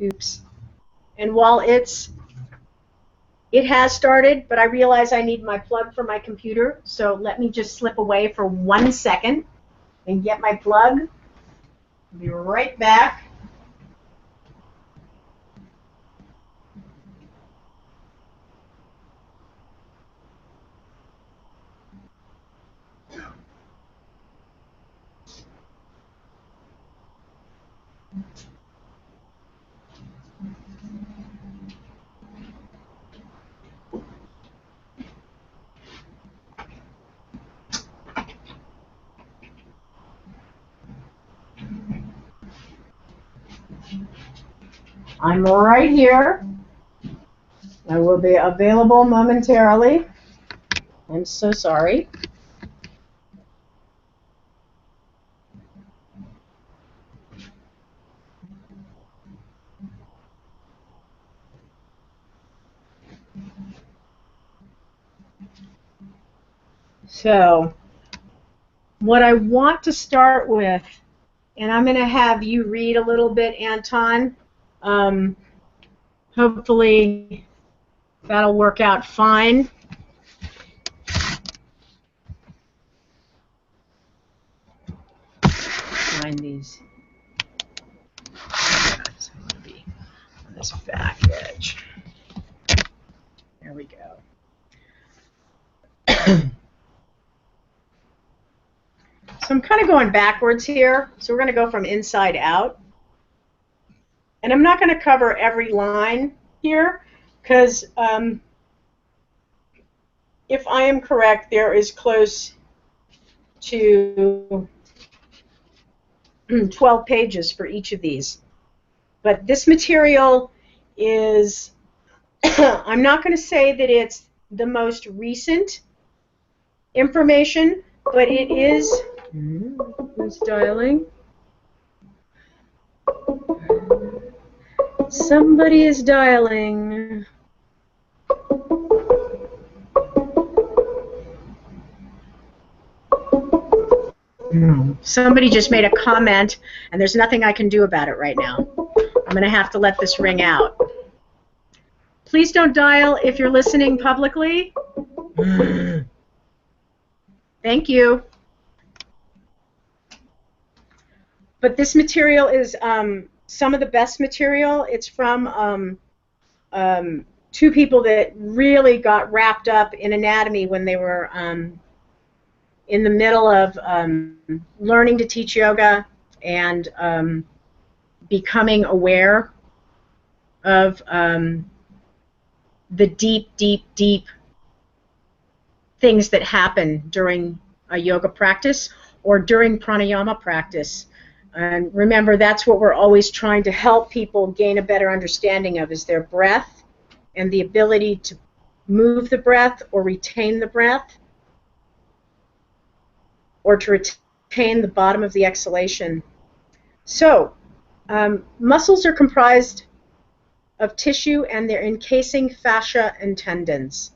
Oops. And while it has started, but I realize I need my plug for my computer, so let me just slip away for 1 second and get my plug. I'll be right back. I'm right here. I will be available momentarily. I'm so sorry. So, what I want to start with, and I'm going to have you read a little bit, Anton. Hopefully, that'll work out fine. Find these. So I'm going to be on this back edge. There we go. So I'm kind of going backwards here. So we're going to go from inside out. And I'm not going to cover every line here because if I am correct, there is close to 12 pages for each of these. But this material is, I'm not going to say that it's the most recent information, but it is, who's dialing? Somebody is dialing. Somebody just made a comment, and there's nothing I can do about it right now. I'm going to have to let this ring out. Please don't dial if you're listening publicly. Thank you. But this material is some of the best material. It's from two people that really got wrapped up in anatomy when they were in the middle of learning to teach yoga and becoming aware of the deep, deep, deep things that happen during a yoga practice or during pranayama practice. And remember, that's what we're always trying to help people gain a better understanding of, is their breath and the ability to move the breath or retain the breath, or to retain the bottom of the exhalation. So, muscles are comprised of tissue, and they're encasing fascia and tendons,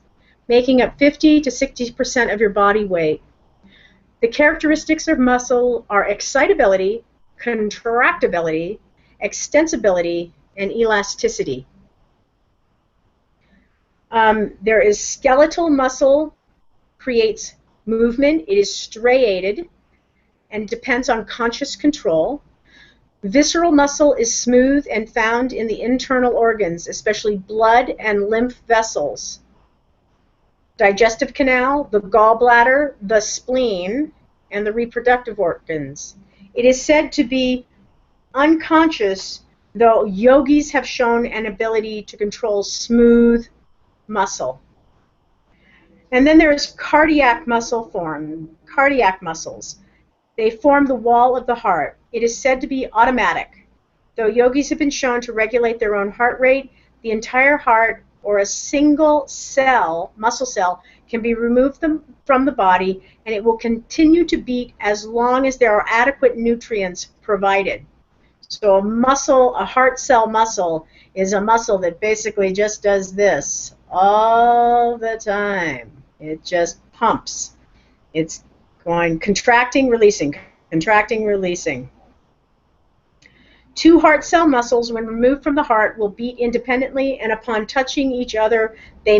making up 50 to 60% of your body weight. The characteristics of muscle are excitability, contractibility, extensibility, and elasticity. There is skeletal muscle, creates movement. It is striated and depends on conscious control. Visceral muscle is smooth and found in the internal organs, especially blood and lymph vessels, digestive canal, the gallbladder, the spleen, and the reproductive organs. It is said to be unconscious, though yogis have shown an ability to control smooth muscle. And then there's cardiac muscle form, cardiac muscles. They form the wall of the heart. It is said to be automatic. Though yogis have been shown to regulate their own heart rate, the entire heart or a single cell, muscle cell, can be removed from the body, and it will continue to beat as long as there are adequate nutrients provided. So a muscle, a heart cell muscle, is a muscle that basically just does this all the time. It just pumps. It's going contracting, releasing, contracting, releasing. Two heart cell muscles, when removed from the heart, will beat independently, and upon touching each other, they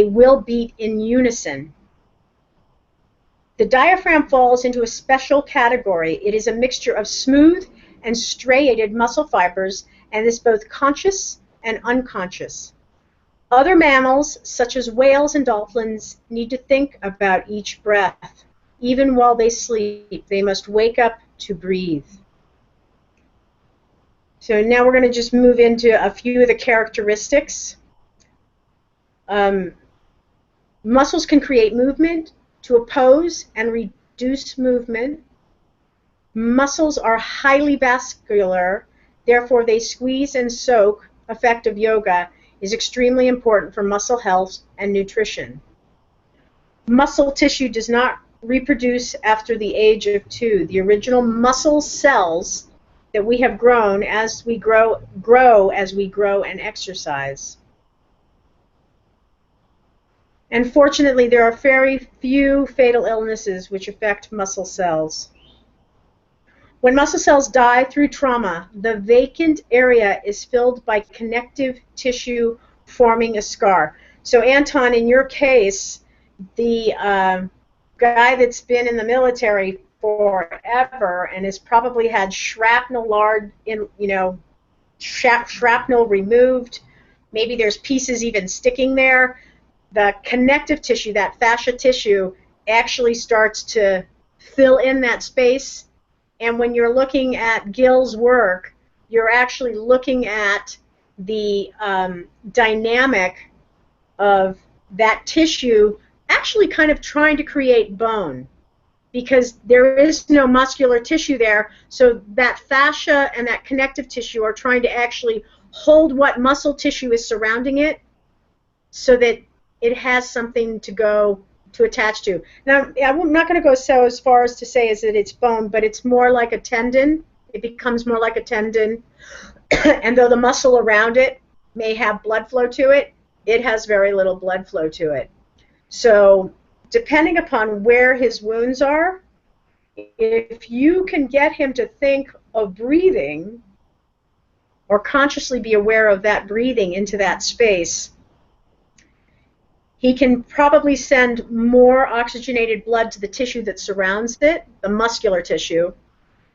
will beat in unison. The diaphragm falls into a special category. It is a mixture of smooth and striated muscle fibers and is both conscious and unconscious. Other mammals, such as whales and dolphins, need to think about each breath. Even while they sleep, they must wake up to breathe. So now we're going to just move into a few of the characteristics. Muscles can create movement to oppose and reduce movement. Muscles are highly vascular, therefore they squeeze and soak. Effective yoga is extremely important for muscle health and nutrition. Muscle tissue does not reproduce after the age of 2. The original muscle cells that we have grown as we grow as we grow and exercise. And fortunately, there are very few fatal illnesses which affect muscle cells. When muscle cells die through trauma, the vacant area is filled by connective tissue forming a scar. So Anton, in your case, the guy that's been in the military forever and has probably had shrapnel shrapnel removed, maybe there's pieces even sticking there. The connective tissue, that fascia tissue, actually starts to fill in that space. And when you're looking at Gil's work, you're actually looking at the dynamic of that tissue actually kind of trying to create bone, because there is no muscular tissue there, so that fascia and that connective tissue are trying to actually hold what muscle tissue is surrounding it so that it has something to attach to. Now, I'm not going to go so as far as to say is that it's bone, but it's more like a tendon. It becomes more like a tendon. And though the muscle around it may have blood flow to it, it has very little blood flow to it. So depending upon where his wounds are, if you can get him to think of breathing or consciously be aware of that breathing into that space, he can probably send more oxygenated blood to the tissue that surrounds it, the muscular tissue,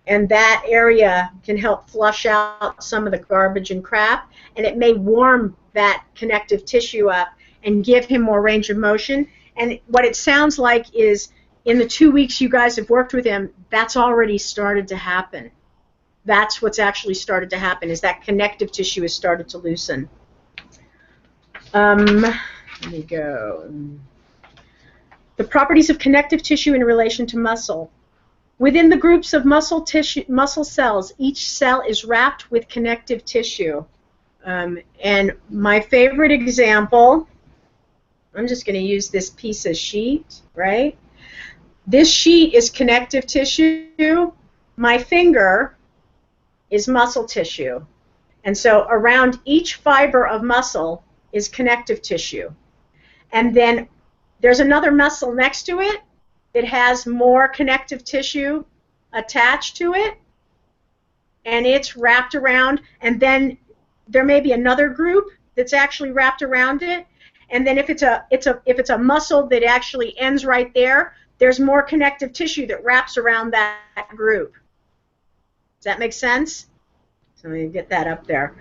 and that area can help flush out some of the garbage and crap, and it may warm that connective tissue up and give him more range of motion. And what it sounds like is in the 2 weeks you guys have worked with him, that's already started to happen. That's what's actually started to happen, is that connective tissue has started to loosen. Let me go. The properties of connective tissue in relation to muscle. Within the groups of muscle cells, each cell is wrapped with connective tissue. And my favorite example, I'm just going to use this piece of sheet, right? This sheet is connective tissue. My finger is muscle tissue. And so around each fiber of muscle is connective tissue. And then there's another muscle next to it that has more connective tissue attached to it, and it's wrapped around, and then there may be another group that's actually wrapped around it, and then if it's a muscle that actually ends right there, there's more connective tissue that wraps around that group. Does that make sense? So let me get that up there.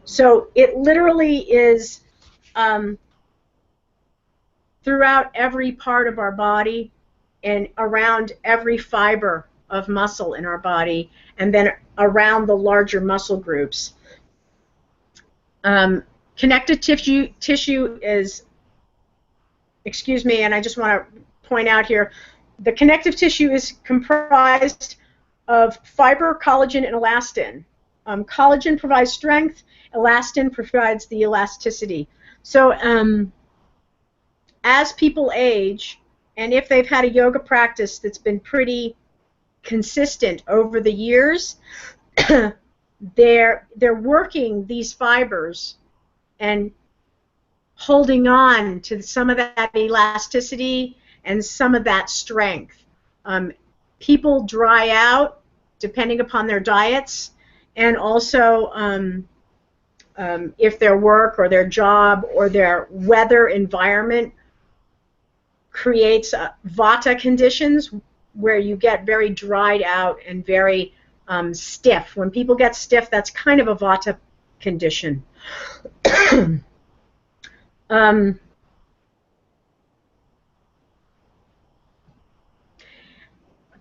So it literally is throughout every part of our body and around every fiber of muscle in our body, and then around the larger muscle groups. Connective tissue is, excuse me, and I just want to point out here, the connective tissue is comprised of fiber, collagen, and elastin. Collagen provides strength, elastin provides the elasticity. So as people age, and if they've had a yoga practice that's been pretty consistent over the years, they're working these fibers and holding on to some of that elasticity and some of that strength. People dry out depending upon their diets, and also if their work or their job or their weather environment creates vata conditions where you get very dried out and very stiff. When people get stiff, that's kind of a vata condition.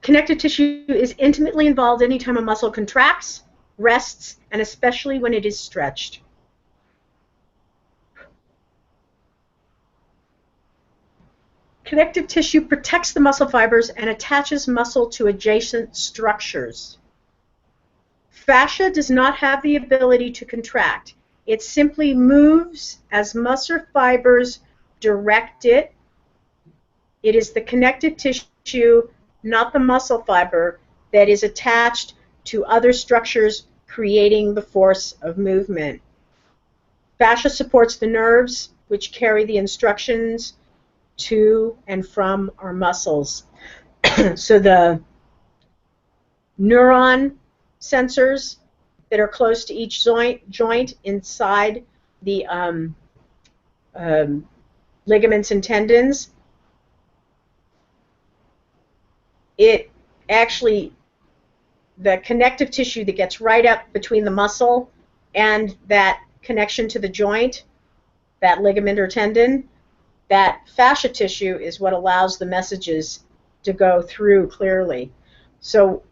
Connective tissue is intimately involved anytime a muscle contracts, rests, and especially when it is stretched. Connective tissue protects the muscle fibers and attaches muscle to adjacent structures. Fascia does not have the ability to contract. It simply moves as muscle fibers direct it. It is the connective tissue, not the muscle fiber, that is attached to other structures creating the force of movement. Fascia supports the nerves, which carry the instructions to and from our muscles. So the neuron sensors that are close to each joint inside the ligaments and tendons, it actually, the connective tissue that gets right up between the muscle and that connection to the joint, that ligament or tendon, that fascia tissue is what allows the messages to go through clearly. So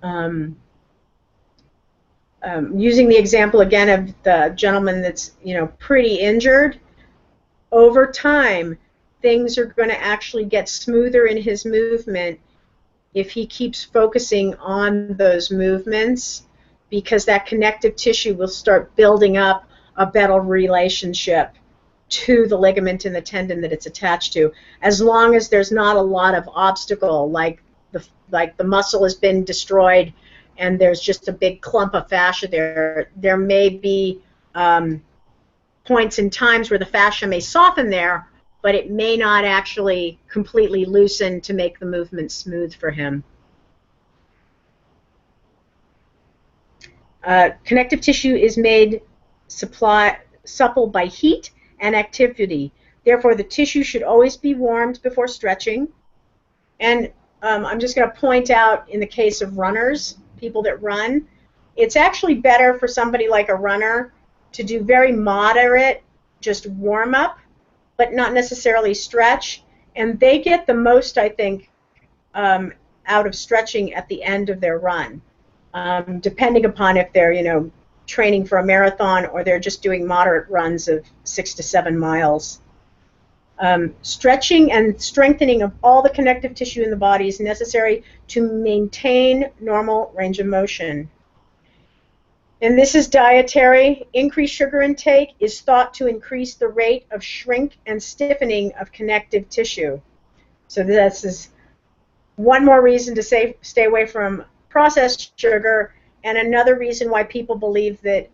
using the example again of the gentleman that's pretty injured, over time things are going to actually get smoother in his movement if he keeps focusing on those movements, because that connective tissue will start building up a better relationship to the ligament and the tendon that it's attached to, as long as there's not a lot of obstacle, like the muscle has been destroyed and there's just a big clump of fascia there. There may be points in times where the fascia may soften there, but it may not actually completely loosen to make the movement smooth for him. Connective tissue is made supple by heat and activity. Therefore, the tissue should always be warmed before stretching. And I'm just going to point out, in the case of runners, people that run, it's actually better for somebody like a runner to do very moderate, just warm up, but not necessarily stretch. And they get the most, I think, out of stretching at the end of their run, depending upon if they're, training for a marathon or they're just doing moderate runs of 6 to 7 miles. Stretching and strengthening of all the connective tissue in the body is necessary to maintain normal range of motion. And this is dietary. Increased sugar intake is thought to increase the rate of shrink and stiffening of connective tissue. So this is one more reason to stay away from processed sugar, and another reason why people believe that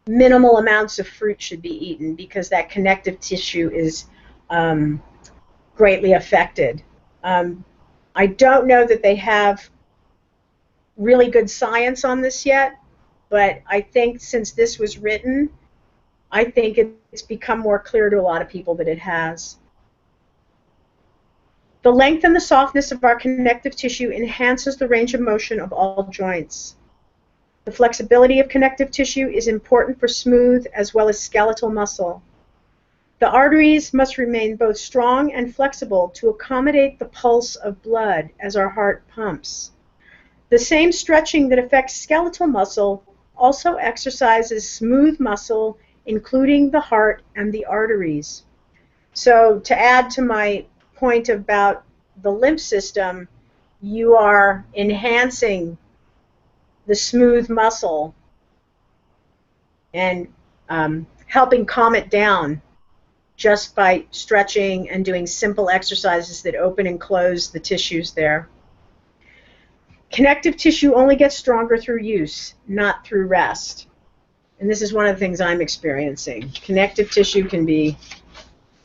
minimal amounts of fruit should be eaten, because that connective tissue is greatly affected. I don't know that they have really good science on this yet, but I think since this was written, I think it's become more clear to a lot of people that it has. The length and the softness of our connective tissue enhances the range of motion of all joints. The flexibility of connective tissue is important for smooth as well as skeletal muscle. The arteries must remain both strong and flexible to accommodate the pulse of blood as our heart pumps. The same stretching that affects skeletal muscle also exercises smooth muscle, including the heart and the arteries. So to add to my point about the lymph system, you are enhancing the smooth muscle and helping calm it down just by stretching and doing simple exercises that open and close the tissues there. Connective tissue only gets stronger through use, not through rest. And this is one of the things I'm experiencing. Connective tissue can be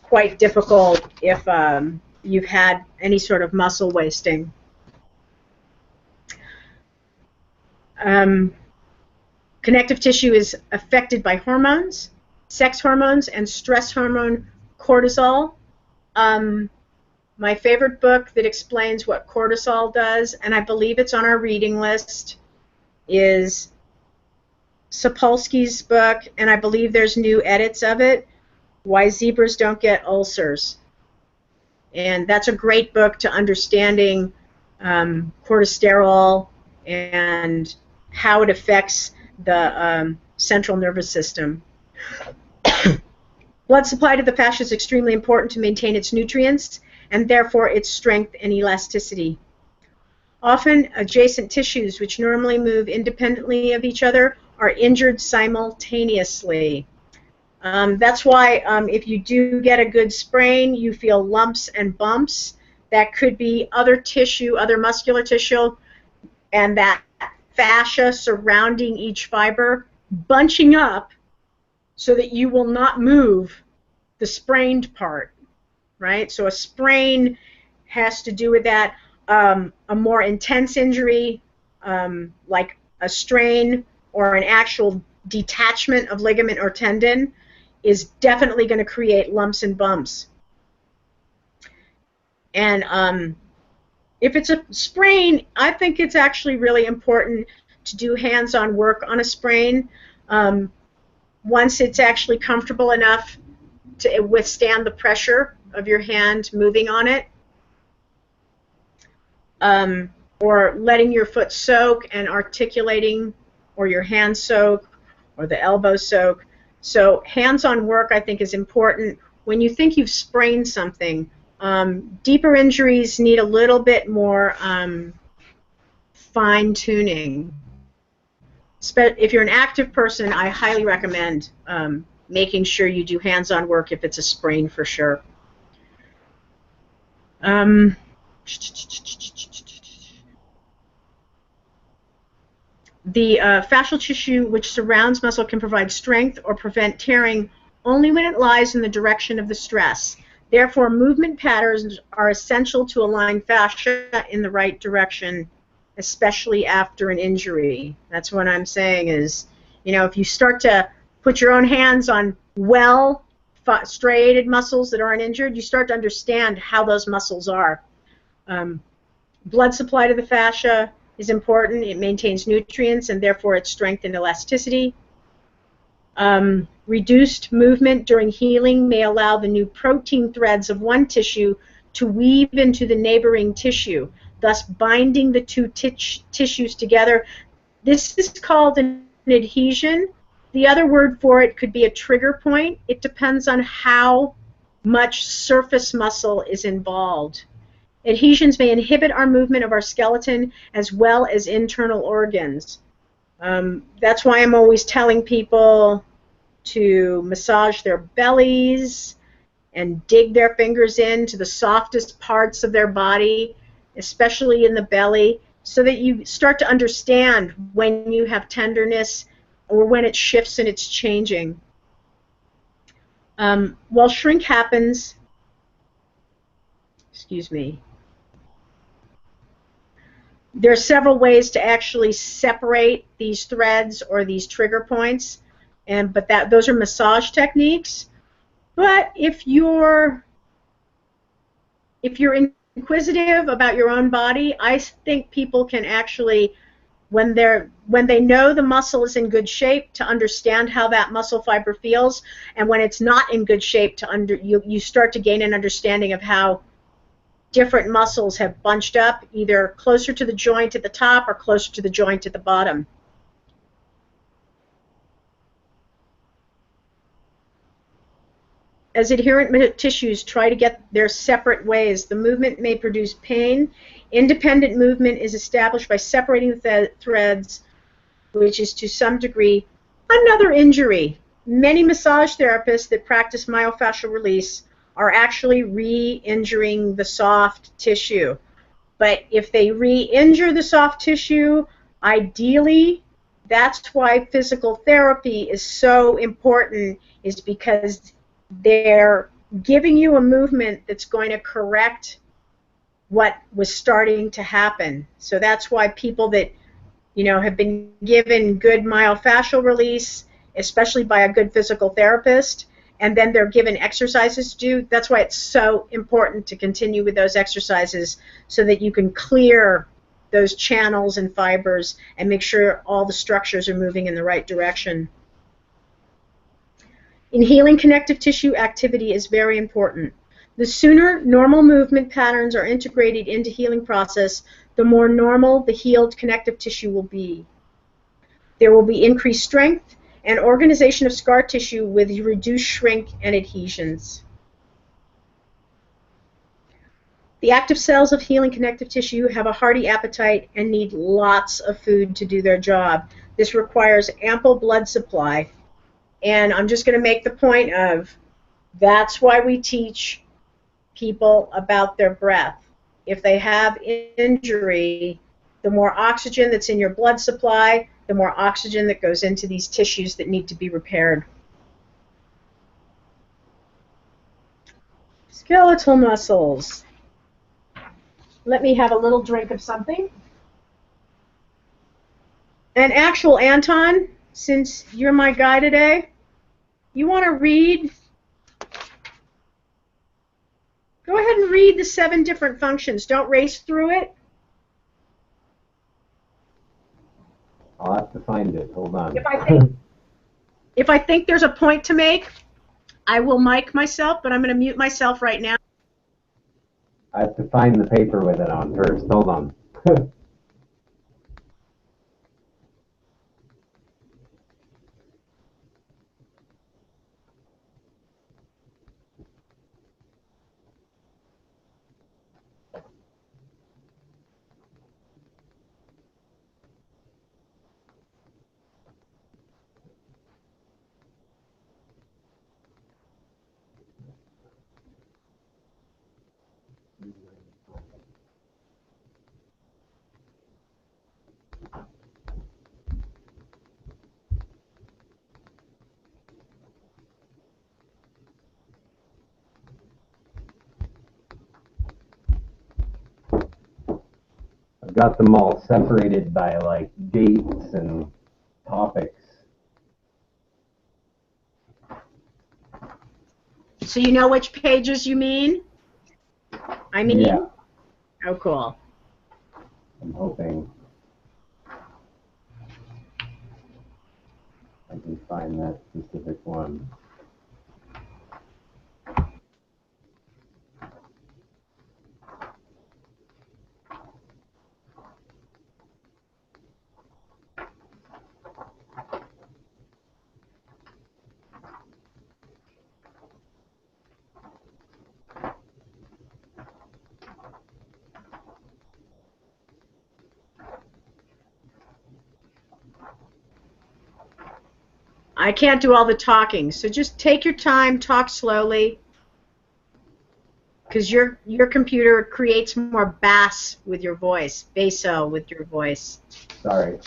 quite difficult if you've had any sort of muscle wasting. Connective tissue is affected by hormones, sex hormones, and stress hormone cortisol. My favorite book that explains what cortisol does, and I believe it's on our reading list, is Sapolsky's book, and I believe there's new edits of it, Why Zebras Don't Get Ulcers. And that's a great book to understanding cortisterol and how it affects the central nervous system. Blood supply to the fascia is extremely important to maintain its nutrients and therefore its strength and elasticity. Often adjacent tissues, which normally move independently of each other, are injured simultaneously. That's why if you do get a good sprain, you feel lumps and bumps. That could be other tissue, other muscular tissue, and that fascia surrounding each fiber bunching up so that you will not move the sprained part, right? So a sprain has to do with that. A more intense injury, like a strain or an actual detachment of ligament or tendon, is definitely going to create lumps and bumps. And if it's a sprain, I think it's actually really important to do hands-on work on a sprain once it's actually comfortable enough to withstand the pressure of your hand moving on it, or letting your foot soak and articulating, or your hand soak, or the elbow soak. So hands-on work, I think, is important. When you think you've sprained something, deeper injuries need a little bit more fine-tuning. If you're an active person, I highly recommend making sure you do hands-on work if it's a sprain for sure. The fascial tissue which surrounds muscle can provide strength or prevent tearing only when it lies in the direction of the stress. Therefore, movement patterns are essential to align fascia in the right direction, especially after an injury. That's what I'm saying is, you know, if you start to put your own hands on well striated muscles that aren't injured, you start to understand how those muscles are. Blood supply to the fascia is important. It maintains nutrients and therefore its strength and elasticity. Reduced movement during healing may allow the new protein threads of one tissue to weave into the neighboring tissue, thus binding the two tissues together. This is called an adhesion. The other word for it could be a trigger point. It depends on how much surface muscle is involved. Adhesions may inhibit our movement of our skeleton as well as internal organs. That's why I'm always telling people to massage their bellies and dig their fingers into the softest parts of their body, especially in the belly, so that you start to understand when you have tenderness or when it shifts and it's changing. While shrink happens, excuse me, there are several ways to actually separate these threads or these trigger points, but those are massage techniques. But if you're inquisitive about your own body, I think people can actually, when they know the muscle is in good shape, to understand how that muscle fiber feels, and when it's not in good shape, you start to gain an understanding of how different muscles have bunched up, either closer to the joint at the top or closer to the joint at the bottom. As adherent tissues try to get their separate ways, the movement may produce pain. Independent movement is established by separating the threads, which is to some degree another injury. Many massage therapists that practice myofascial release are actually re-injuring the soft tissue. But if they re-injure the soft tissue, ideally, that's why physical therapy is so important, is because they're giving you a movement that's going to correct what was starting to happen. So that's why people that have been given good myofascial release, especially by a good physical therapist, and then they're given exercises to do. That's why it's so important to continue with those exercises so that you can clear those channels and fibers and make sure all the structures are moving in the right direction. In healing connective tissue, activity is very important. The sooner normal movement patterns are integrated into healing process, the more normal the healed connective tissue will be. There will be increased strength and organization of scar tissue with reduced shrink and adhesions. The active cells of healing connective tissue have a hearty appetite and need lots of food to do their job. This requires ample blood supply. And I'm just going to make the point of, that's why we teach people about their breath. If they have injury, the more oxygen that's in your blood supply, the more oxygen that goes into these tissues that need to be repaired. Skeletal muscles. Let me have a little drink of something. And actual Anton, since you're my guy today, you want to read? Go ahead and read the 7 different functions. Don't race through it. I'll have to find it. Hold on. If I think there's a point to make, I will mic myself, but I'm going to mute myself right now. I have to find the paper with it on first. Hold on. I've got them all separated by like dates and topics. So you know which pages you mean? Yeah. Oh, cool. I'm hoping I can find that specific one. I can't do all the talking, so just take your time, talk slowly, because your computer creates more bass with your voice, basso with your voice. Sorry.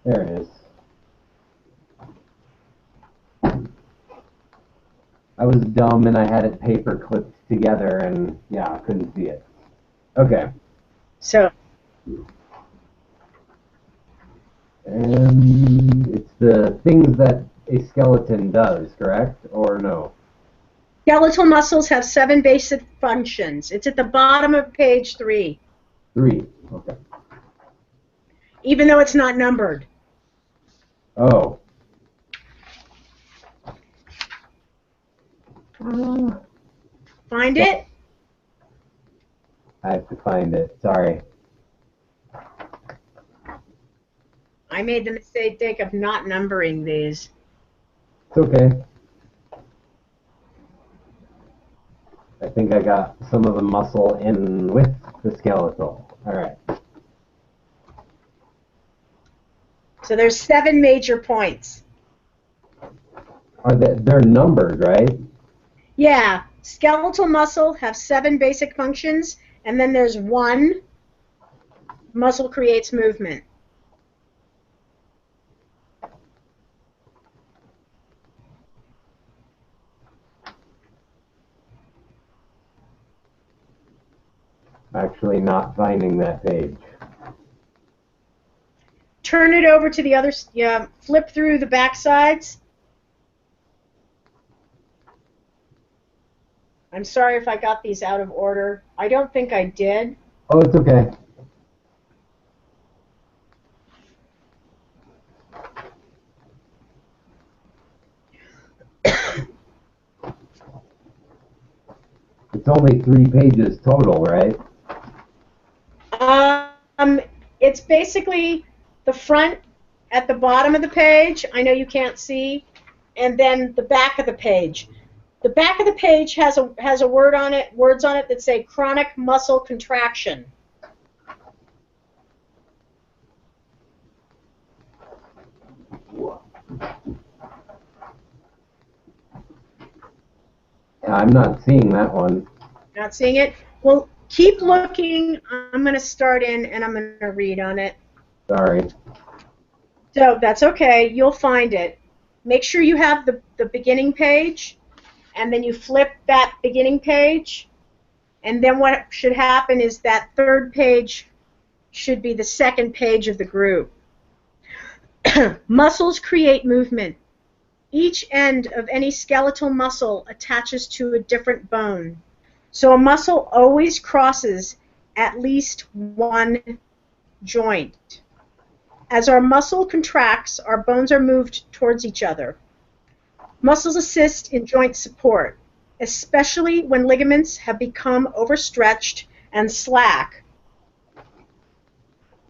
There it is. I was dumb and I had it paper clipped together and yeah, I couldn't see it. Okay. So. And it's the things that a skeleton does, correct? Or no? Skeletal muscles have 7 basic functions. It's at the bottom of page 3. 3, okay. Even though it's not numbered. Oh. Find it? I have to find it, sorry. I made the mistake of not numbering these. It's okay. I think I got some of the muscle in with the skeletal. All right. So there's 7 major points. They're numbered, right? Yeah. Skeletal muscle have 7 basic functions, and then there's 1. Muscle creates movement. Actually not finding that page. Turn it over to the other, flip through the back sides. I'm sorry if I got these out of order. I don't think I did. Oh, it's okay. It's only 3 pages total, right? It's basically the front at the bottom of the page. I know you can't see, and then the back of the page. The back of the page has a word on it, words on it that say chronic muscle contraction. I'm not seeing that one. Not seeing it? Well, keep looking. I'm going to start in and I'm going to read on it. Sorry. So that's okay. You'll find it. Make sure you have the beginning page, and then you flip that beginning page, and then what should happen is that third page should be the second page of the group. Muscles create movement. Each end of any skeletal muscle attaches to a different bone. So a muscle always crosses at least one joint. As our muscle contracts, our bones are moved towards each other. Muscles assist in joint support, especially when ligaments have become overstretched and slack.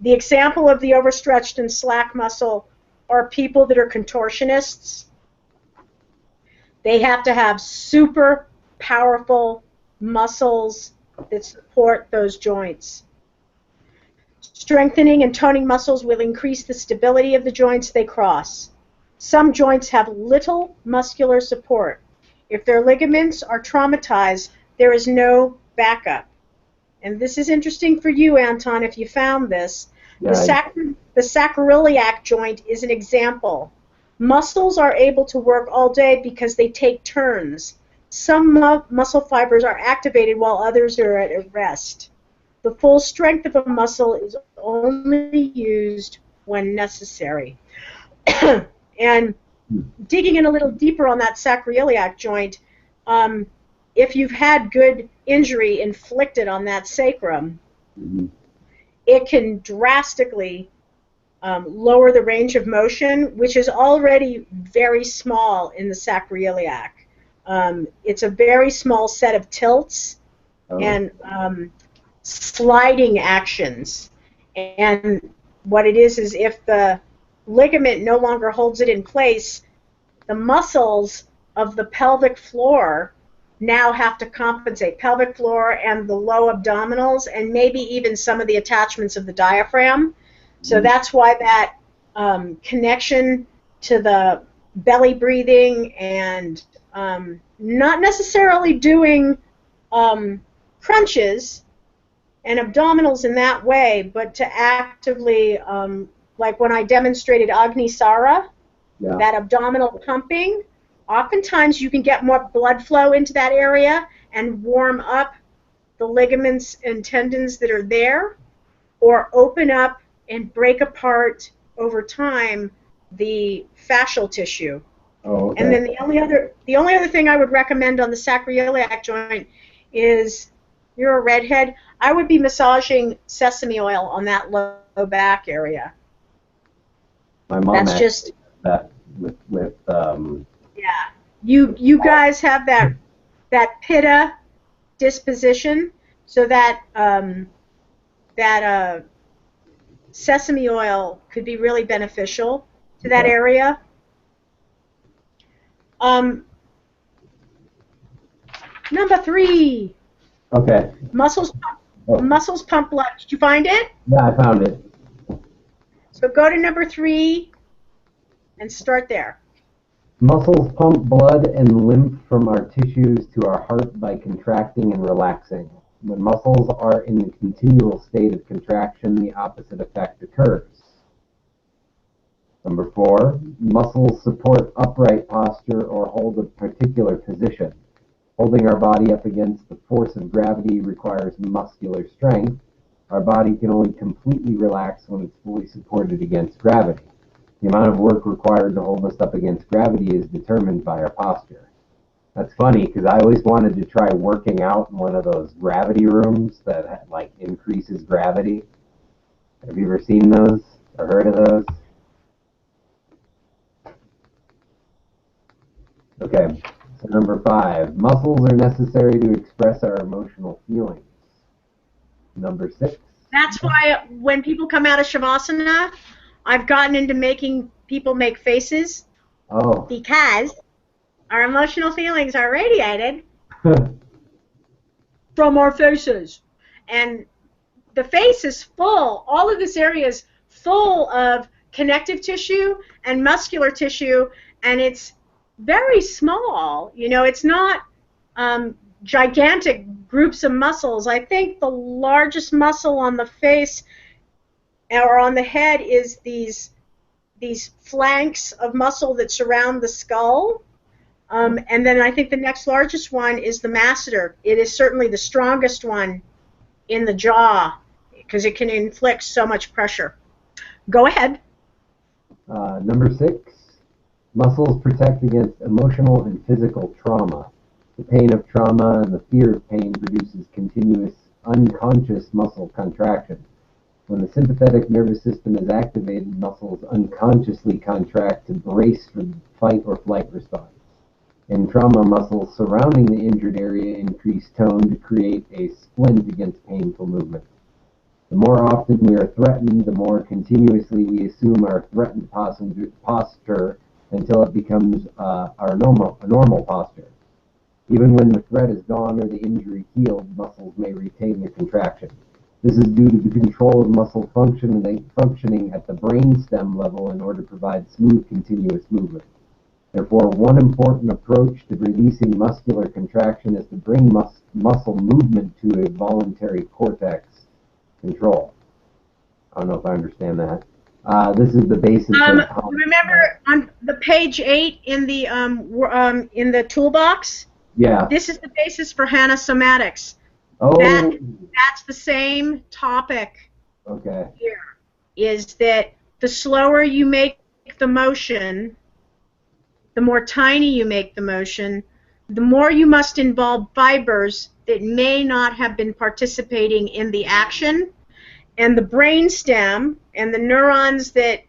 The example of the overstretched and slack muscle are people that are contortionists. They have to have super powerful muscles that support those joints. Strengthening and toning muscles will increase the stability of the joints they cross. Some joints have little muscular support. If their ligaments are traumatized, there is no backup. And this is interesting for you, Anton, if you found this. Yeah, The sacroiliac joint is an example. Muscles are able to work all day because they take turns. Some muscle fibers are activated while others are at rest. The full strength of a muscle is only used when necessary. And digging in a little deeper on that sacroiliac joint, if you've had good injury inflicted on that sacrum, it can drastically lower the range of motion, which is already very small in the sacroiliac. It's a very small set of tilts and sliding actions. And what it is if the ligament no longer holds it in place, the muscles of the pelvic floor now have to compensate. Pelvic floor and the low abdominals, and maybe even some of the attachments of the diaphragm. So that's why that connection to the belly breathing and not necessarily doing crunches and abdominals in that way, but to actively, like when I demonstrated Agni Sara, that abdominal pumping, oftentimes you can get more blood flow into that area and warm up the ligaments and tendons that are there, or open up and break apart over time the fascial tissue. Oh, okay. And then the only other thing I would recommend on the sacroiliac joint is, you're a redhead, I would be massaging sesame oil on that low back area. My mom That's just that with yeah. You guys have that pitta disposition, so that sesame oil could be really beneficial to that area. Number 3. Okay. Muscles pump blood. Did you find it? Yeah, I found it. So go to number 3 and start there. Muscles pump blood and lymph from our tissues to our heart by contracting and relaxing. When muscles are in a continual state of contraction, the opposite effect occurs. Number 4, muscles support upright posture or hold a particular position. Holding our body up against the force of gravity requires muscular strength. Our body can only completely relax when it's fully supported against gravity. The amount of work required to hold us up against gravity is determined by our posture. That's funny because I always wanted to try working out in one of those gravity rooms that like increases gravity. Have you ever seen those or heard of those? Okay, so number 5, muscles are necessary to express our emotional feelings. Number 6. That's why when people come out of Shavasana, I've gotten into making people make faces Oh. because our emotional feelings are radiated from our faces. And the face is full, all of this area is full of connective tissue and muscular tissue, and it's very small. You know, it's not gigantic groups of muscles. I think the largest muscle on the face or on the head is these flanks of muscle that surround the skull. And then I think the next largest one is the masseter. It is certainly the strongest one in the jaw because it can inflict so much pressure. Go ahead. Number 6, muscles protect against emotional and physical trauma. The pain of trauma and the fear of pain produces continuous unconscious muscle contraction. When the sympathetic nervous system is activated, muscles unconsciously contract to brace for the fight or flight response. In trauma, muscles surrounding the injured area increase tone to create a splint against painful movement. The more often we are threatened, the more continuously we assume our threatened posture until it becomes a normal posture. Even when the threat is gone or the injury healed, muscles may retain the contraction. This is due to the control of muscle functioning at the brainstem level in order to provide smooth, continuous movement. Therefore, one important approach to releasing muscular contraction is to bring muscle movement to a voluntary cortex control. I don't know if I understand that. This is the basis of how. Remember on the page 8 in the toolbox? Yeah. This is the basis for somatics. Oh. That's the same topic. Okay. Here is that the slower you make the motion, the more tiny you make the motion, the more you must involve fibers that may not have been participating in the action, and the brainstem and the neurons that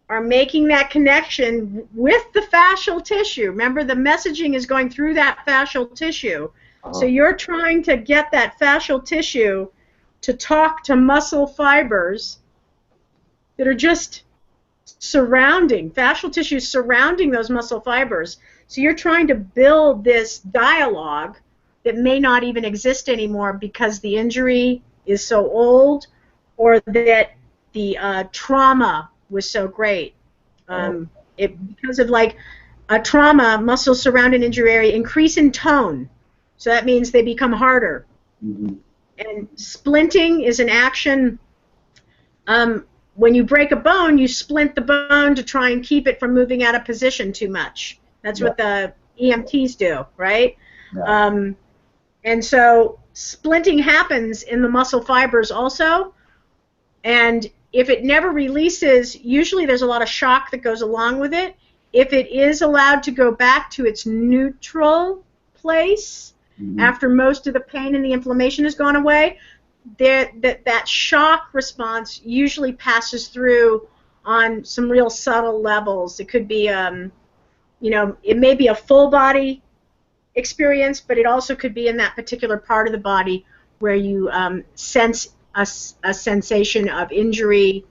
are making that connection with the fascial tissue. Remember, the messaging is going through that fascial tissue. So you're trying to get that fascial tissue to talk to muscle fibers that are just surrounding, fascial tissue surrounding those muscle fibers. So you're trying to build this dialogue that may not even exist anymore because the injury is so old or that the trauma was so great. Because of like a trauma, muscles surrounding injury area increase in tone. So that means they become harder. Mm-hmm. And splinting is an action. When you break a bone, you splint the bone to try and keep it from moving out of position too much. That's what the EMTs do, right? Yeah. And so splinting happens in the muscle fibers also. And if it never releases, usually there's a lot of shock that goes along with it. If it is allowed to go back to its neutral place, after most of the pain and the inflammation has gone away, that shock response usually passes through on some real subtle levels. It could be, it may be a full body experience, but it also could be in that particular part of the body where you sense a sensation of injury.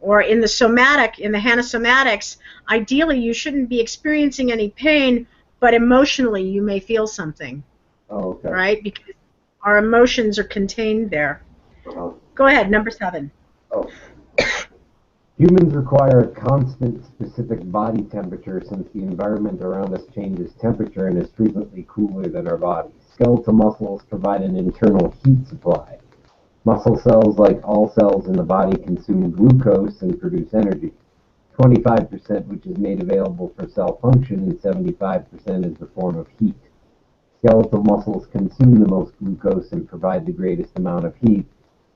Or in the somatic, in the somatics, ideally you shouldn't be experiencing any pain, but emotionally you may feel something. Oh, okay. Right? Because our emotions are contained there. Go ahead, number 7. Oh. Humans require a constant specific body temperature since the environment around us changes temperature and is frequently cooler than our bodies. Skeletal muscles provide an internal heat supply. Muscle cells, like all cells in the body, consume glucose and produce energy. 25%, which is made available for cell function, and 75% is the form of heat. skeletal muscles consume the most glucose and provide the greatest amount of heat.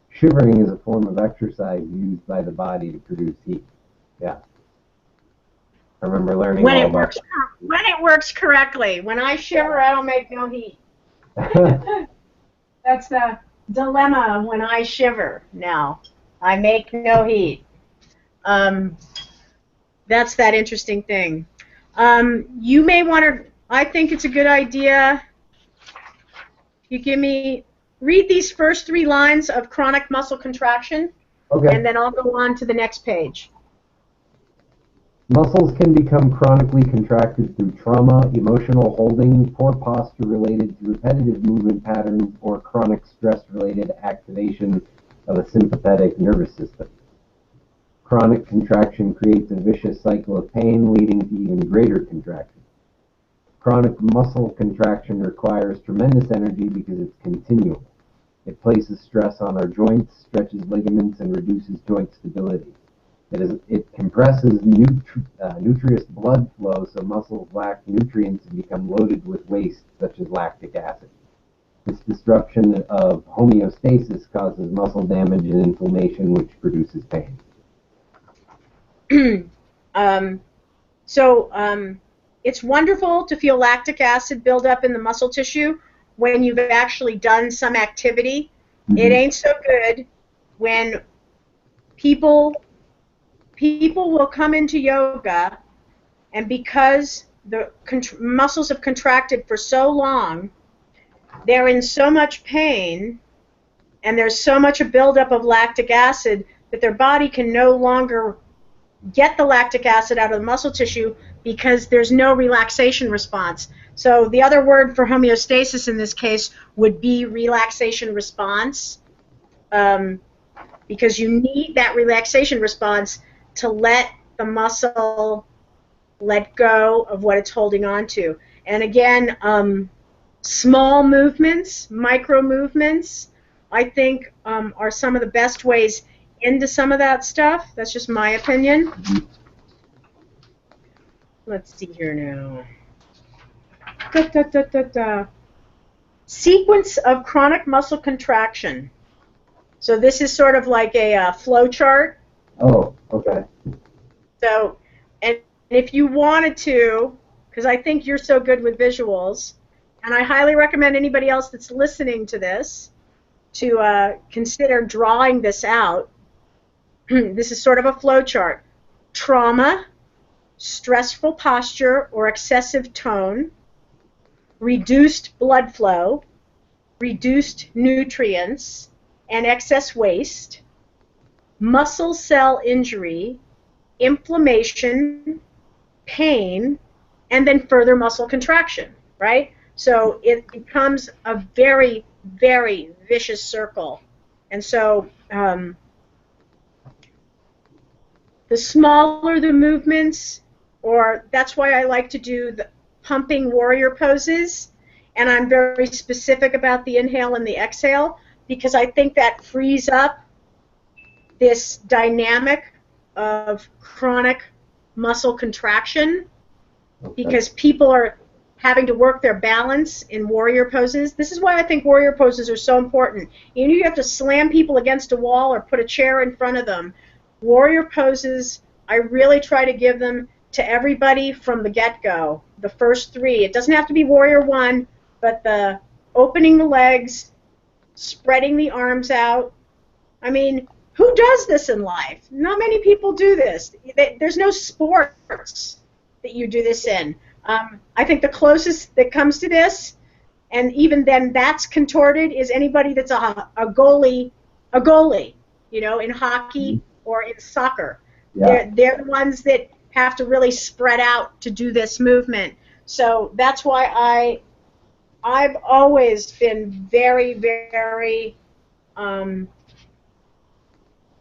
Shivering is a form of exercise used by the body to produce heat. Yeah. I remember learning When all it about works, when it works correctly. When I shiver, I don't make no heat. that. That's the dilemma when I shiver now. I make no heat. That's that interesting thing. You may want to, I think it's a good idea, you give me, read these first 3 lines of chronic muscle contraction, Okay. and then I'll go on to the next page. Muscles can become chronically contracted through trauma, emotional holding, poor posture related to repetitive movement patterns, or chronic stress-related activation of a sympathetic nervous system. Chronic contraction creates a vicious cycle of pain, leading to even greater contraction. Chronic muscle contraction requires tremendous energy because it's continual. It places stress on our joints, stretches ligaments, and reduces joint stability. It compresses nutritious blood flow, so muscles lack nutrients and become loaded with waste, such as lactic acid. This disruption of homeostasis causes muscle damage and inflammation, which produces pain. It's wonderful to feel lactic acid build up in the muscle tissue when you've actually done some activity. It ain't so good when people will come into yoga, and because the muscles have contracted for so long, they're in so much pain, and there's so much a buildup of lactic acid that their body can no longer get the lactic acid out of the muscle tissue because there's no relaxation response. So the other word for homeostasis in this case would be relaxation response, because you need that relaxation response to let the muscle let go of what it's holding on to. And again, small movements, micro movements, I think are some of the best ways into some of that stuff. That's just my opinion. Let's see here now. Sequence of chronic muscle contraction. So this is sort of like a flow chart. Oh, okay. So, and if you wanted to, because I think you're so good with visuals, and I highly recommend anybody else that's listening to this to consider drawing this out. This is sort of a flow chart. Trauma, stressful posture or excessive tone, reduced blood flow, reduced nutrients, and excess waste, muscle cell injury, inflammation, pain, and then further muscle contraction, right? So it becomes a very, very vicious circle. And so the smaller the movements, or that's why I like to do the pumping warrior poses, and I'm very specific about the inhale and the exhale, because I think that frees up this dynamic of chronic muscle contraction, because people are having to work their balance in warrior poses. This is why I think warrior poses are so important. You have to slam people against a wall or put a chair in front of them. Warrior poses, I really try to give them to everybody from the get-go, the first 3. It doesn't have to be warrior 1, but the opening the legs, spreading the arms out. I mean, who does this in life? Not many people do this. There's no sports that you do this in. I think the closest that comes to this, and even then that's contorted, is anybody that's a goalie, in hockey or in soccer. Yeah. They're the ones that have to really spread out to do this movement. So that's why I've always been very, very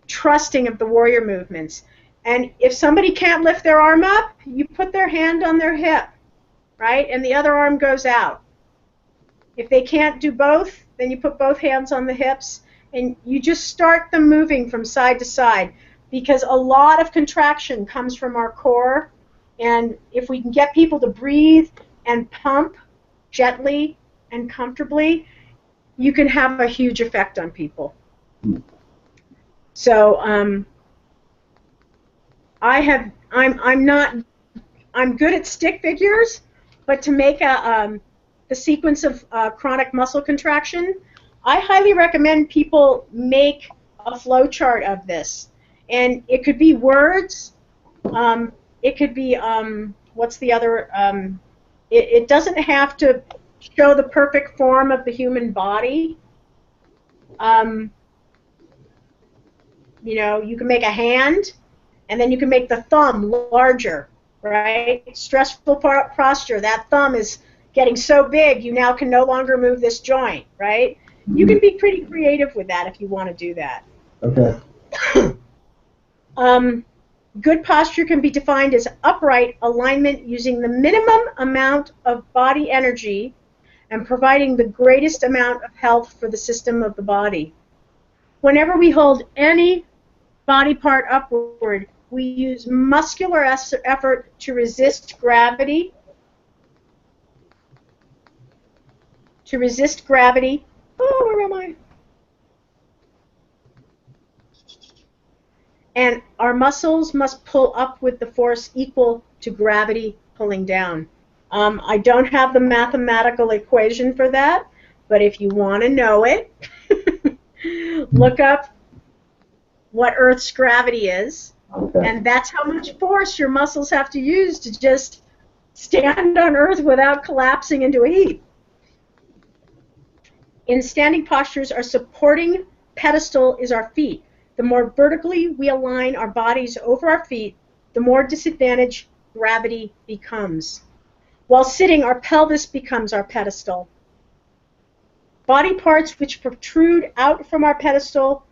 trusting of the warrior movements. And if somebody can't lift their arm up, you put their hand on their hip, right? And the other arm goes out. If they can't do both, then you put both hands on the hips, and you just start them moving from side to side, because a lot of contraction comes from our core. And if we can get people to breathe and pump gently and comfortably, you can have a huge effect on people. So I'm good at stick figures, but to make a sequence of chronic muscle contraction, I highly recommend people make a flow chart of this. And it could be words, it could be, what's the other, it doesn't have to show the perfect form of the human body. You know, you can make a hand, and then you can make the thumb larger, right? Stressful posture, that thumb is getting so big you now can no longer move this joint, right? You can be pretty creative with that if you want to do that. Okay. Good posture can be defined as upright alignment using the minimum amount of body energy and providing the greatest amount of health for the system of the body. Whenever we hold any body part upward, we use muscular effort to resist gravity. Oh, where am I? And our muscles must pull up with the force equal to gravity pulling down. I don't have the mathematical equation for that, but if you want to know it, look up what Earth's gravity is, and that's how much force your muscles have to use to just stand on Earth without collapsing into a heap. In standing postures, our supporting pedestal is our feet. The more vertically we align our bodies over our feet, the more disadvantaged gravity becomes. While sitting, our pelvis becomes our pedestal. Body parts which protrude out from our pedestal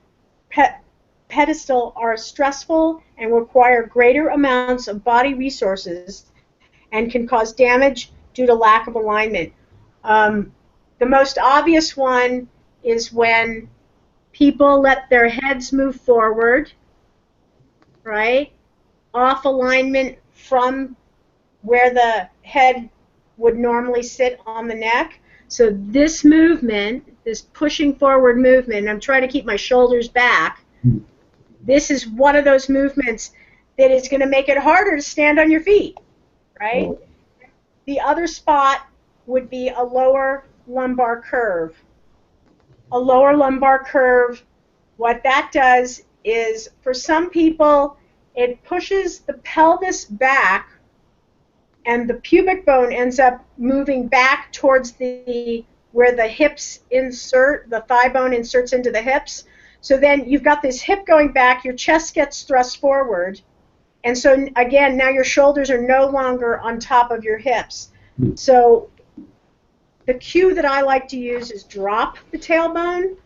are stressful and require greater amounts of body resources and can cause damage due to lack of alignment. The most obvious one is when people let their heads move forward, right? Off alignment from where the head would normally sit on the neck. So this movement, this pushing forward movement, I'm trying to keep my shoulders back. This is one of those movements that is going to make it harder to stand on your feet, right? The other spot would be a lower lumbar curve. A lower lumbar curve, what that does is, for some people, it pushes the pelvis back and the pubic bone ends up moving back towards where the hips insert, the thigh bone inserts into the hips. So then you've got this hip going back, your chest gets thrust forward, and so again, now your shoulders are no longer on top of your hips. So the cue that I like to use is drop the tailbone,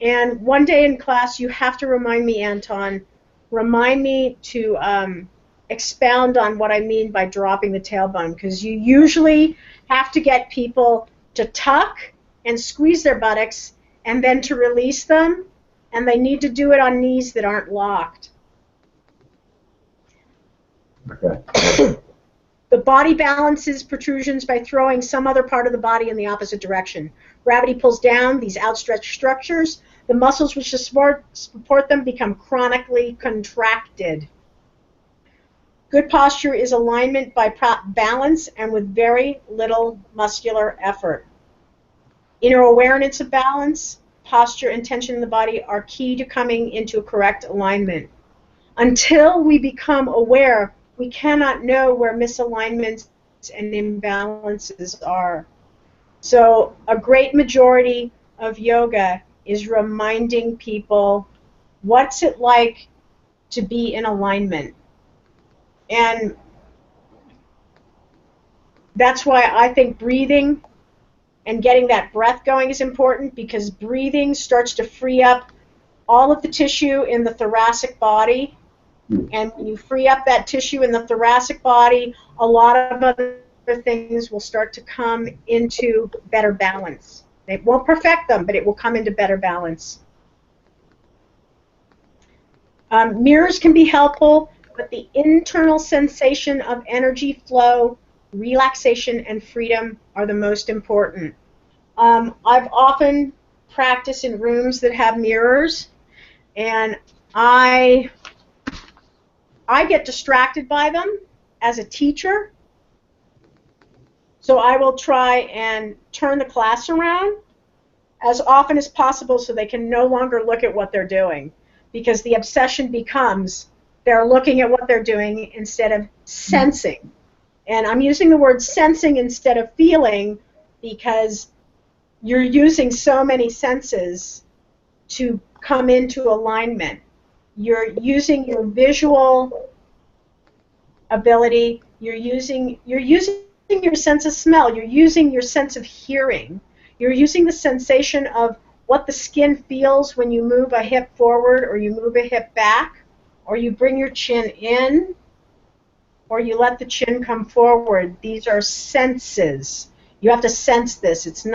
and one day in class you have to remind me, Anton, remind me to expound on what I mean by dropping the tailbone, because you usually have to get people to tuck and squeeze their buttocks and then to release them, and they need to do it on knees that aren't locked. Okay. The body balances protrusions by throwing some other part of the body in the opposite direction. Gravity pulls down these outstretched structures. The muscles which support them become chronically contracted. Good posture is alignment by balance and with very little muscular effort. Inner awareness of balance, posture, and tension in the body are key to coming into a correct alignment. Until we become aware, we cannot know where misalignments and imbalances are. So a great majority of yoga is reminding people, what's it like to be in alignment? And that's why I think breathing and getting that breath going is important, because breathing starts to free up all of the tissue in the thoracic body. And when you free up that tissue in the thoracic body, a lot of other things will start to come into better balance. It won't perfect them, but it will come into better balance. Mirrors can be helpful, but the internal sensation of energy flow, relaxation, and freedom are the most important. I've often practiced in rooms that have mirrors, and I get distracted by them as a teacher, so I will try and turn the class around as often as possible so they can no longer look at what they're doing, because the obsession becomes they're looking at what they're doing instead of sensing. And I'm using the word sensing instead of feeling because you're using so many senses to come into alignment. You're using your visual ability, you're using your sense of smell, you're using your sense of hearing, you're using the sensation of what the skin feels when you move a hip forward or you move a hip back, or you bring your chin in, or you let the chin come forward. These are senses. You have to sense this. It's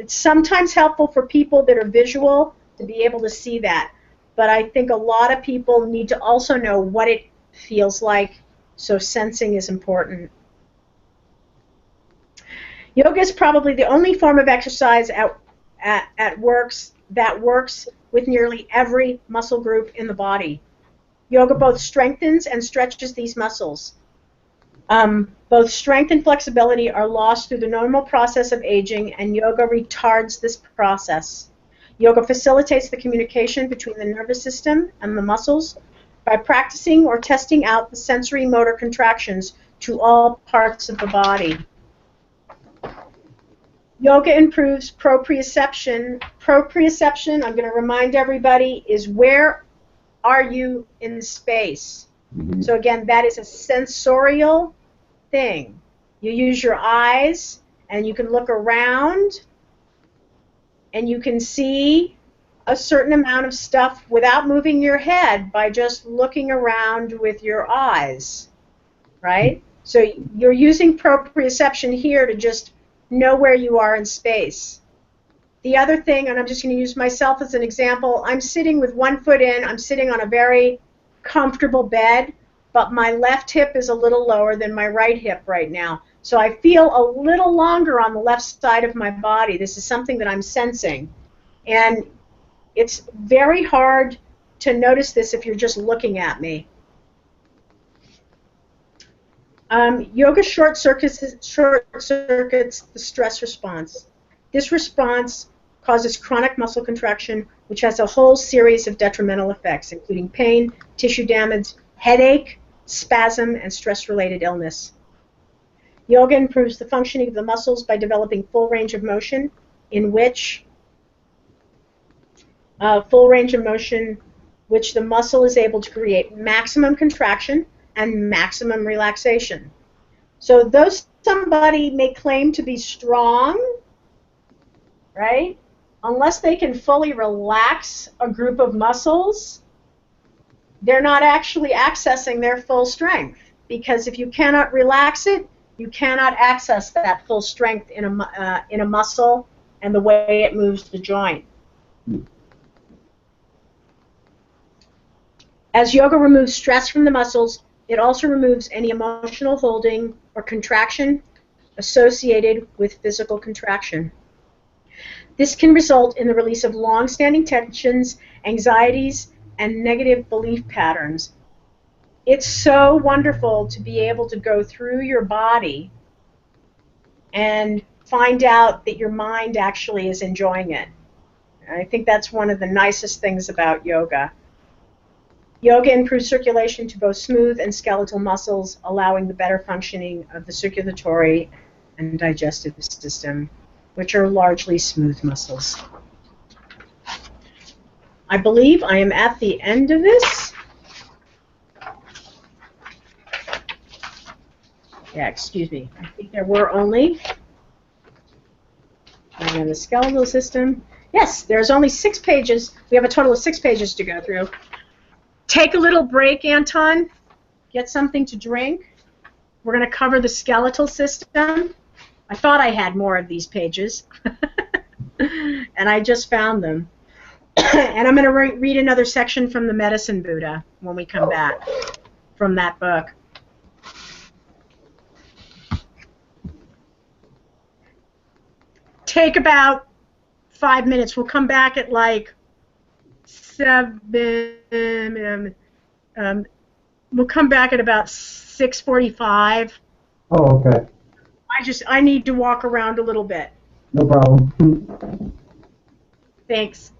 sometimes helpful for people that are visual to be able to see that, but I think a lot of people need to also know what it feels like, so sensing is important. Yoga is probably the only form of exercise that works with nearly every muscle group in the body. Yoga both strengthens and stretches these muscles. Both strength and flexibility are lost through the normal process of aging, and yoga retards this process. Yoga facilitates the communication between the nervous system and the muscles by practicing or testing out the sensory motor contractions to all parts of the body. Yoga improves proprioception. Proprioception, I'm going to remind everybody, is where are you in space? Mm-hmm. So again, that is a sensorial thing. You use your eyes and you can look around and you can see a certain amount of stuff without moving your head by just looking around with your eyes, right? So you're using proprioception here to just know where you are in space. The other thing, and I'm just going to use myself as an example, I'm sitting with one foot in, I'm sitting on a very comfortable bed, but my left hip is a little lower than my right hip right now. So I feel a little longer on the left side of my body. This is something that I'm sensing. And it's very hard to notice this if you're just looking at me. Yoga short circuits the stress response. This response causes chronic muscle contraction, which has a whole series of detrimental effects, including pain, tissue damage, headache, spasm, and stress-related illness. Yoga improves the functioning of the muscles by developing full range of motion, which the muscle is able to create maximum contraction and maximum relaxation. So though somebody may claim to be strong, right, unless they can fully relax a group of muscles, they're not actually accessing their full strength. Because if you cannot relax it, you cannot access that full strength in a muscle and the way it moves the joint. As yoga removes stress from the muscles, it also removes any emotional holding or contraction associated with physical contraction. This can result in the release of long-standing tensions, anxieties, and negative belief patterns. It's so wonderful to be able to go through your body and find out that your mind actually is enjoying it. And I think that's one of the nicest things about yoga. Yoga improves circulation to both smooth and skeletal muscles, allowing the better functioning of the circulatory and digestive system, which are largely smooth muscles. I believe I am at the end of this. Yeah, excuse me. I think there were only, and then the skeletal system. Yes, there's only 6 pages. We have a total of 6 pages to go through. Take a little break, Anton. Get something to drink. We're going to cover the skeletal system. I thought I had more of these pages, and I just found them. And I'm going to read another section from the Medicine Buddha when we come back from that book. take about 5 minutes. We'll come back at like 7. We'll come back at about 6:45. Oh, okay. I need to walk around a little bit. No problem. Thanks.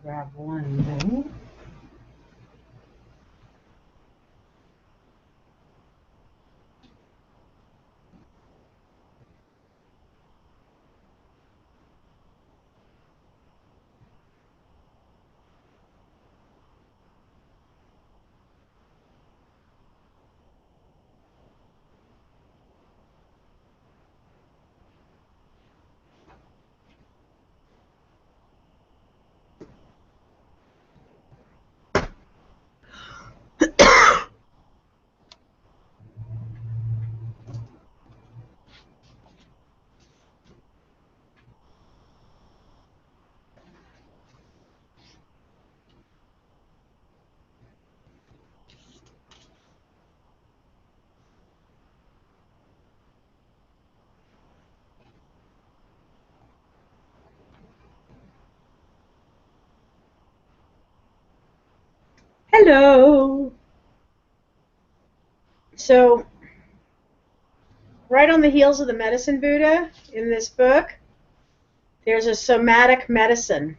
grab one thing. Hello. So, right on the heels of the Medicine Buddha in this book, there's a somatic medicine.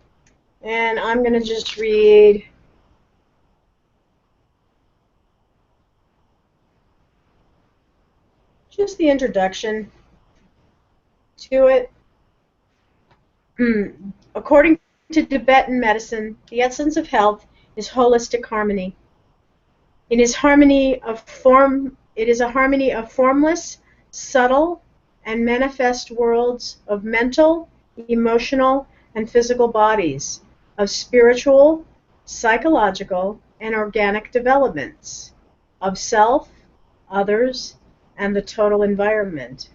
And I'm going to just read just the introduction to it. According to Tibetan medicine, the essence of health is holistic harmony. It is a harmony of formless, subtle, and manifest worlds of mental, emotional, and physical bodies, of spiritual, psychological, and organic developments, of self, others, and the total environment.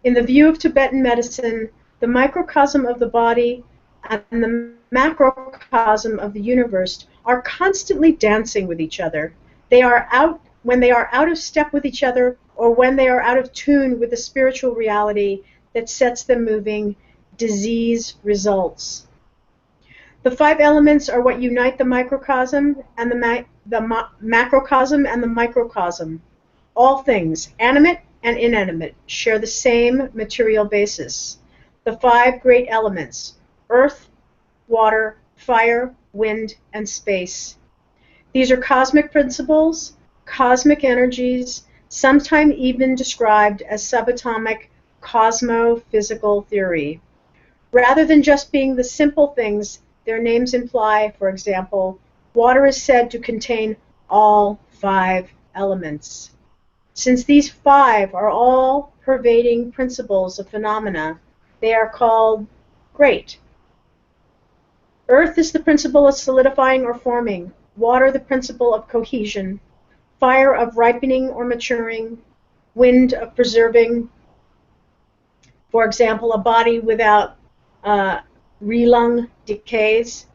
In the view of Tibetan medicine, the microcosm of the body and the macrocosm of the universe are constantly dancing with each other. When they are out of step with each other, or when they are out of tune with the spiritual reality that sets them moving, disease results. The 5 elements are what unite the microcosm and the macrocosm and the microcosm. All things, animate and inanimate, share the same material basis. The 5 great elements: earth, water, fire, wind, and space. These are cosmic principles, cosmic energies, sometimes even described as subatomic cosmophysical theory. Rather than just being the simple things their names imply, for example, water is said to contain all 5 elements. Since these 5 are all pervading principles of phenomena, they are called great. Earth is the principle of solidifying or forming, water the principle of cohesion, fire of ripening or maturing, wind of preserving, for example, a body without relung decays.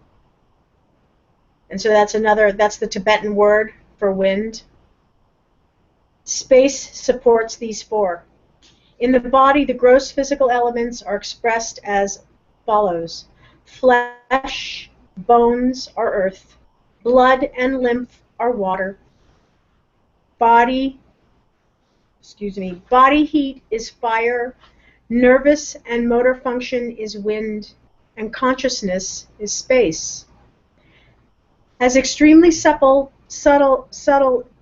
And so that's the Tibetan word for wind. Space supports these 4. In the body, the gross physical elements are expressed as follows. Flesh, bones are earth. Blood and lymph are water. Body heat is fire. Nervous and motor function is wind. And consciousness is space. As extremely subtle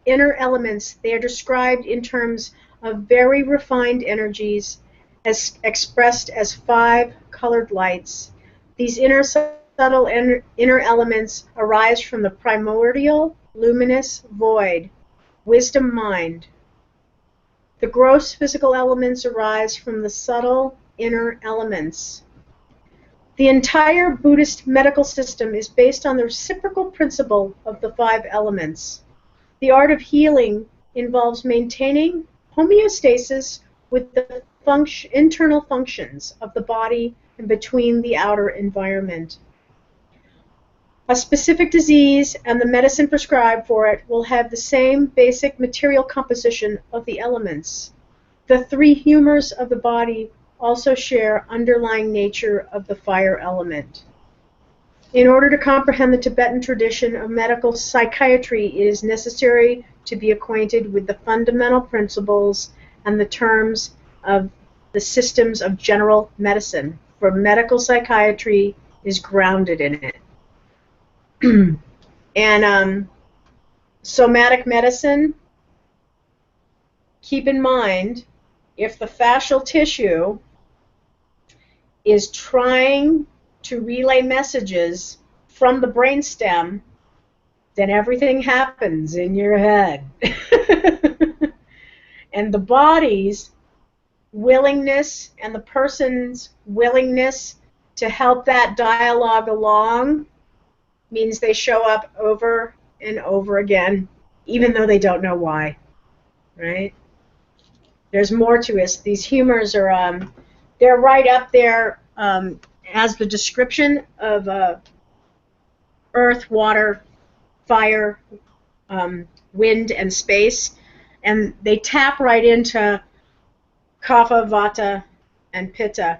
inner elements, they are described in terms of very refined energies as expressed as 5 colored lights. These subtle inner elements arise from the primordial, luminous void, wisdom mind. The gross physical elements arise from the subtle inner elements. The entire Buddhist medical system is based on the reciprocal principle of the 5 elements. The art of healing involves maintaining homeostasis with the internal functions of the body and between the outer environment. A specific disease and the medicine prescribed for it will have the same basic material composition of the elements. The 3 humors of the body also share underlying nature of the fire element. In order to comprehend the Tibetan tradition of medical psychiatry, it is necessary to be acquainted with the fundamental principles and the terms of the systems of general medicine, for medical psychiatry is grounded in it. And somatic medicine, keep in mind, if the fascial tissue is trying to relay messages from the brainstem, then everything happens in your head. And the body's willingness and the person's willingness to help that dialogue along means they show up over and over again, even though they don't know why, right? There's more to it. These humors are, they're right up there as the description of earth, water, fire, wind, and space, and they tap right into kapha, vata, and pitta.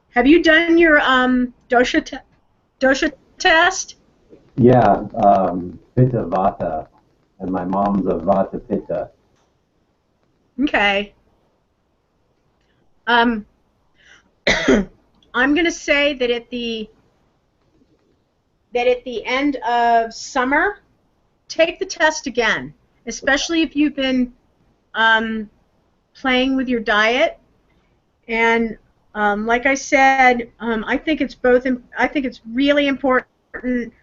Have you done your dosha test? Yeah, Pitta Vata, and my mom's a Vata Pitta. Okay. I'm going to say that at the end of summer, take the test again, especially if you've been playing with your diet. And like I said, I think it's really important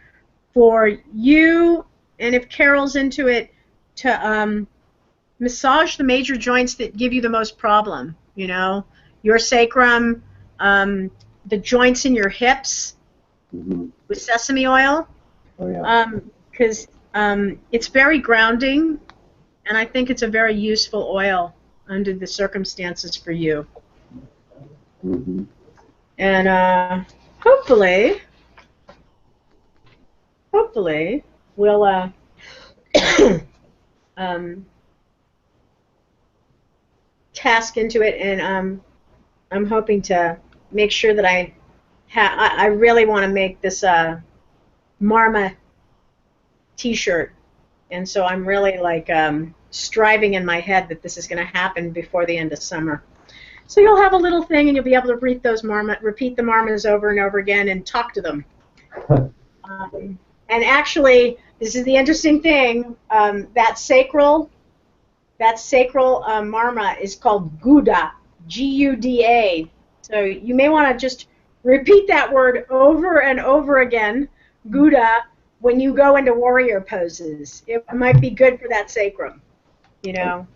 for you, and if Carol's into it, to massage the major joints that give you the most problem. You know, your sacrum, the joints in your hips, with sesame oil. Oh yeah. Because it's very grounding, and I think it's a very useful oil under the circumstances for you. And hopefully we'll task into it, and I'm hoping to make sure that I really want to make this Marma t-shirt, and so I'm really like striving in my head that this is going to happen before the end of summer. So you'll have a little thing, and you'll be able to repeat the Marmas over and over again and talk to them. And actually, this is the interesting thing, that sacral Marma is called Guda, G-U-D-A. So you may want to just repeat that word over and over again, Guda, when you go into warrior poses. It might be good for that sacrum, you know.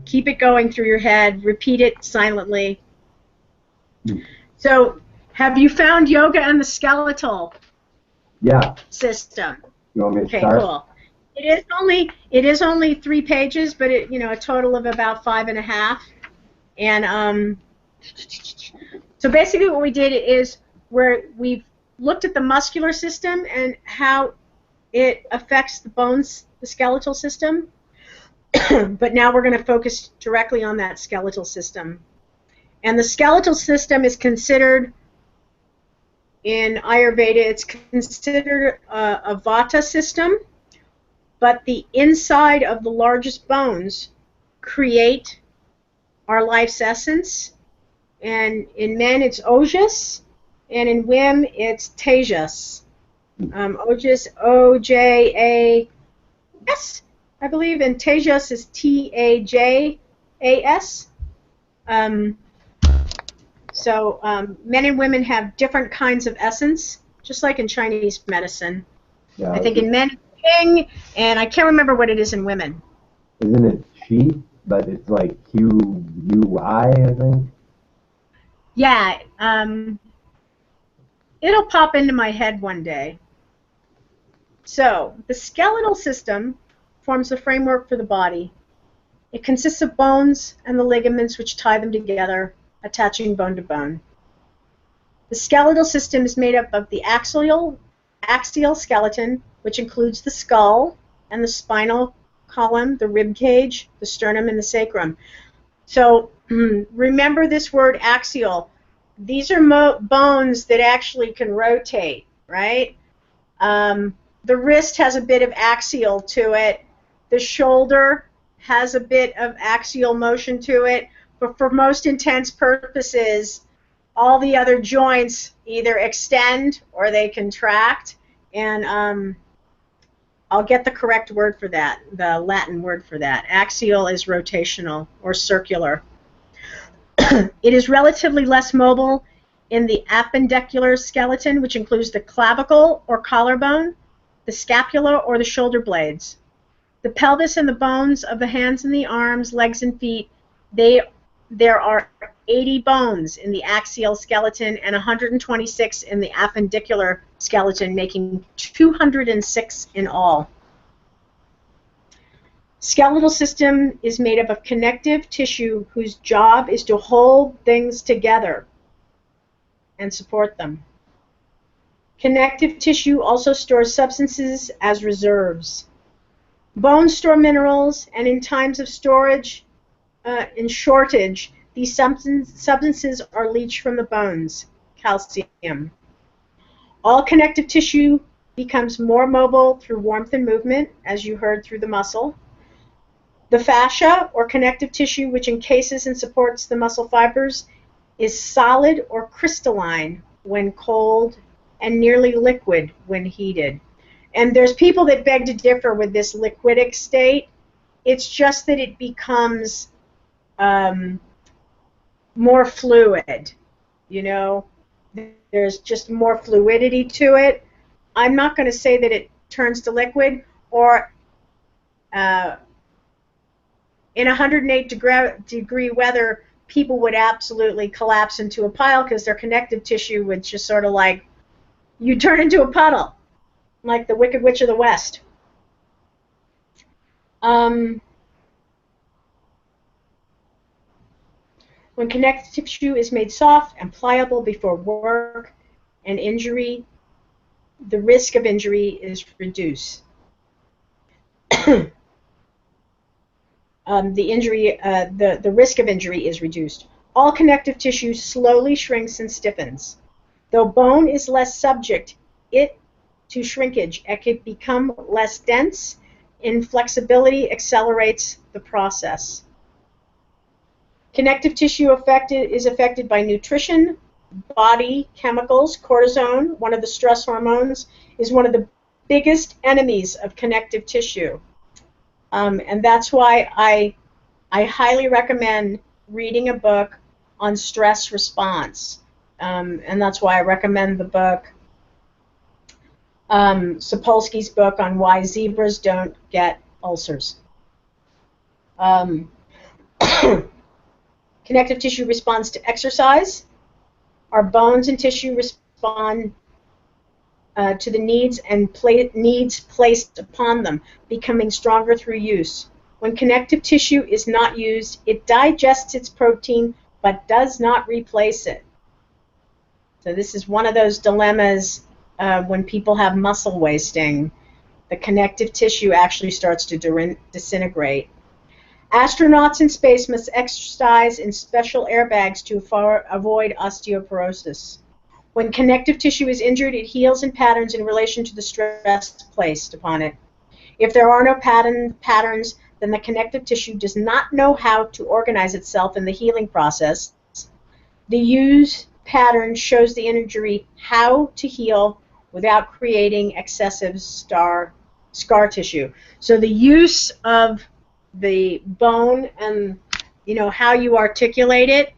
Keep it going through your head. Repeat it silently. So, have you found yoga and the skeletal system? You want me to okay, start? Cool. It is only 3 pages, but a total of about 5.5. And so basically, what we did is we've looked at the muscular system and how it affects the bones, the skeletal system. But now we're going to focus directly on that skeletal system. And the skeletal system is considered, in Ayurveda, it's considered a Vata system, but the inside of the largest bones create our life's essence. And in men, it's Ojas, and in women, it's Tejas. Ojas, O-J-A-S. I believe, and Tejas is T-A-J-A-S. So men and women have different kinds of essence, just like in Chinese medicine. Yeah, I think in men it's Qing, and I can't remember what it is in women. Isn't it Qi? But it's like Q-U-I, I think. Yeah, it'll pop into my head one day. So the skeletal system forms the framework for the body. It consists of bones and the ligaments which tie them together, attaching bone to bone. The skeletal system is made up of the axial skeleton, which includes the skull and the spinal column, the rib cage, the sternum, and the sacrum. So remember this word axial. These are bones that actually can rotate, right? The wrist has a bit of axial to it. The shoulder has a bit of axial motion to it. But for most intents purposes, all the other joints either extend or they contract. And I'll get the correct word for that, the Latin word for that. Axial is rotational or circular. It is relatively less mobile in the appendicular skeleton, which includes the clavicle or collarbone, the scapula or the shoulder blades. The pelvis and the bones of the hands and the arms, legs and feet, there are 80 bones in the axial skeleton and 126 in the appendicular skeleton, making 206 in all. Skeletal system is made up of connective tissue whose job is to hold things together and support them. Connective tissue also stores substances as reserves. Bones store minerals, and in times of storage, in shortage, these substances are leached from the bones, calcium. All connective tissue becomes more mobile through warmth and movement, as you heard through the muscle. The fascia, or connective tissue, which encases and supports the muscle fibers, is solid or crystalline when cold and nearly liquid when heated. And there's people that beg to differ with this liquidic state. It's just that it becomes more fluid, you know. There's just more fluidity to it. I'm not going to say that it turns to liquid, or in 108-degree weather, people would absolutely collapse into a pile because their connective tissue would just sort of like, you turn into a puddle, like the Wicked Witch of the West. When connective tissue is made soft and pliable before work and injury, the risk of injury is reduced. The risk of injury is reduced. All connective tissue slowly shrinks and stiffens. Though bone is less subject to shrinkage, it can become less dense. Inflexibility accelerates the process. Connective tissue is affected by nutrition, body chemicals. Cortisone, one of the stress hormones, is one of the biggest enemies of connective tissue. And that's why I highly recommend reading a book on stress response. And that's why I recommend the book, Sapolsky's book on why zebras don't get ulcers. Connective tissue responds to exercise. Our bones and tissue respond to the needs and needs placed upon them, becoming stronger through use. When connective tissue is not used, it digests its protein but does not replace it. So this is one of those dilemmas when people have muscle wasting. The connective tissue actually starts to disintegrate. Astronauts in space must exercise in special airbags to avoid osteoporosis. When connective tissue is injured, it heals in patterns in relation to the stress placed upon it. If there are no patterns, then the connective tissue does not know how to organize itself in the healing process. The use pattern shows the injury how to heal without creating excessive scar tissue. So the use of the bone and, you know, how you articulate it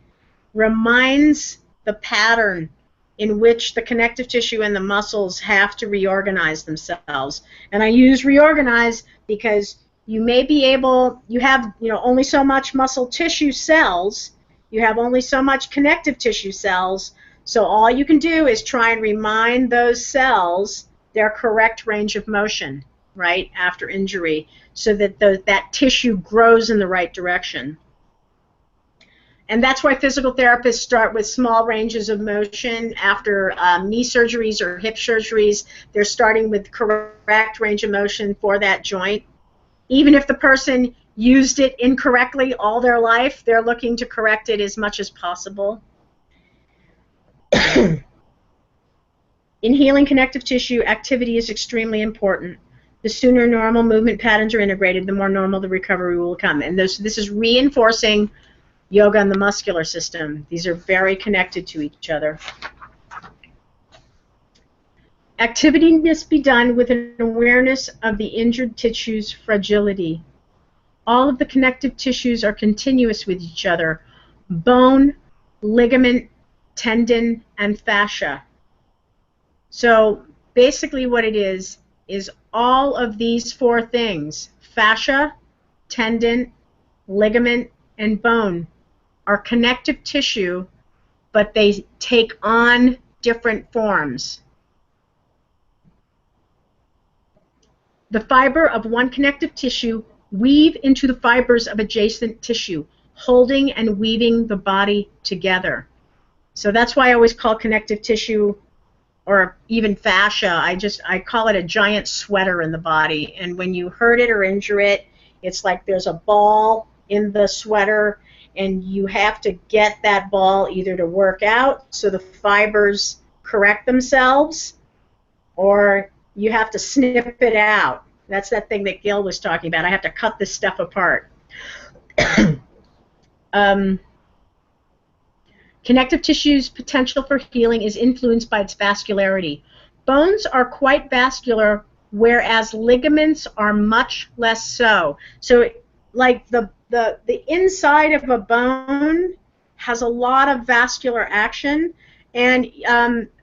reminds the pattern in which the connective tissue and the muscles have to reorganize themselves. And I use reorganize because you may be able, you have, you know, only so much muscle tissue cells, you have only so much connective tissue cells, so all you can do is try and remind those cells their correct range of motion, right, after injury, so that that tissue grows in the right direction. And that's why physical therapists start with small ranges of motion after knee surgeries or hip surgeries. They're starting with correct range of motion for that joint. Even if the person used it incorrectly all their life, they're looking to correct it as much as possible. In healing connective tissue, activity is extremely important. The sooner normal movement patterns are integrated, the more normal the recovery will come. And this is reinforcing yoga and the muscular system. These are very connected to each other. Activity must be done with an awareness of the injured tissue's fragility. All of the connective tissues are continuous with each other: bone, ligament, tendon, and fascia. So basically what it is all of these four things: fascia, tendon, ligament, and bone are connective tissue, but they take on different forms. The fiber of one connective tissue weave into the fibers of adjacent tissue, holding and weaving the body together. So that's why I always call connective tissue, or even fascia, I call it a giant sweater in the body. And when you hurt it or injure it, it's like there's a ball in the sweater, and you have to get that ball either to work out so the fibers correct themselves, or you have to snip it out. That's that thing that Gil was talking about. I have to cut this stuff apart. Connective tissue's potential for healing is influenced by its vascularity. Bones are quite vascular, whereas ligaments are much less so. So, like the inside of a bone has a lot of vascular action. And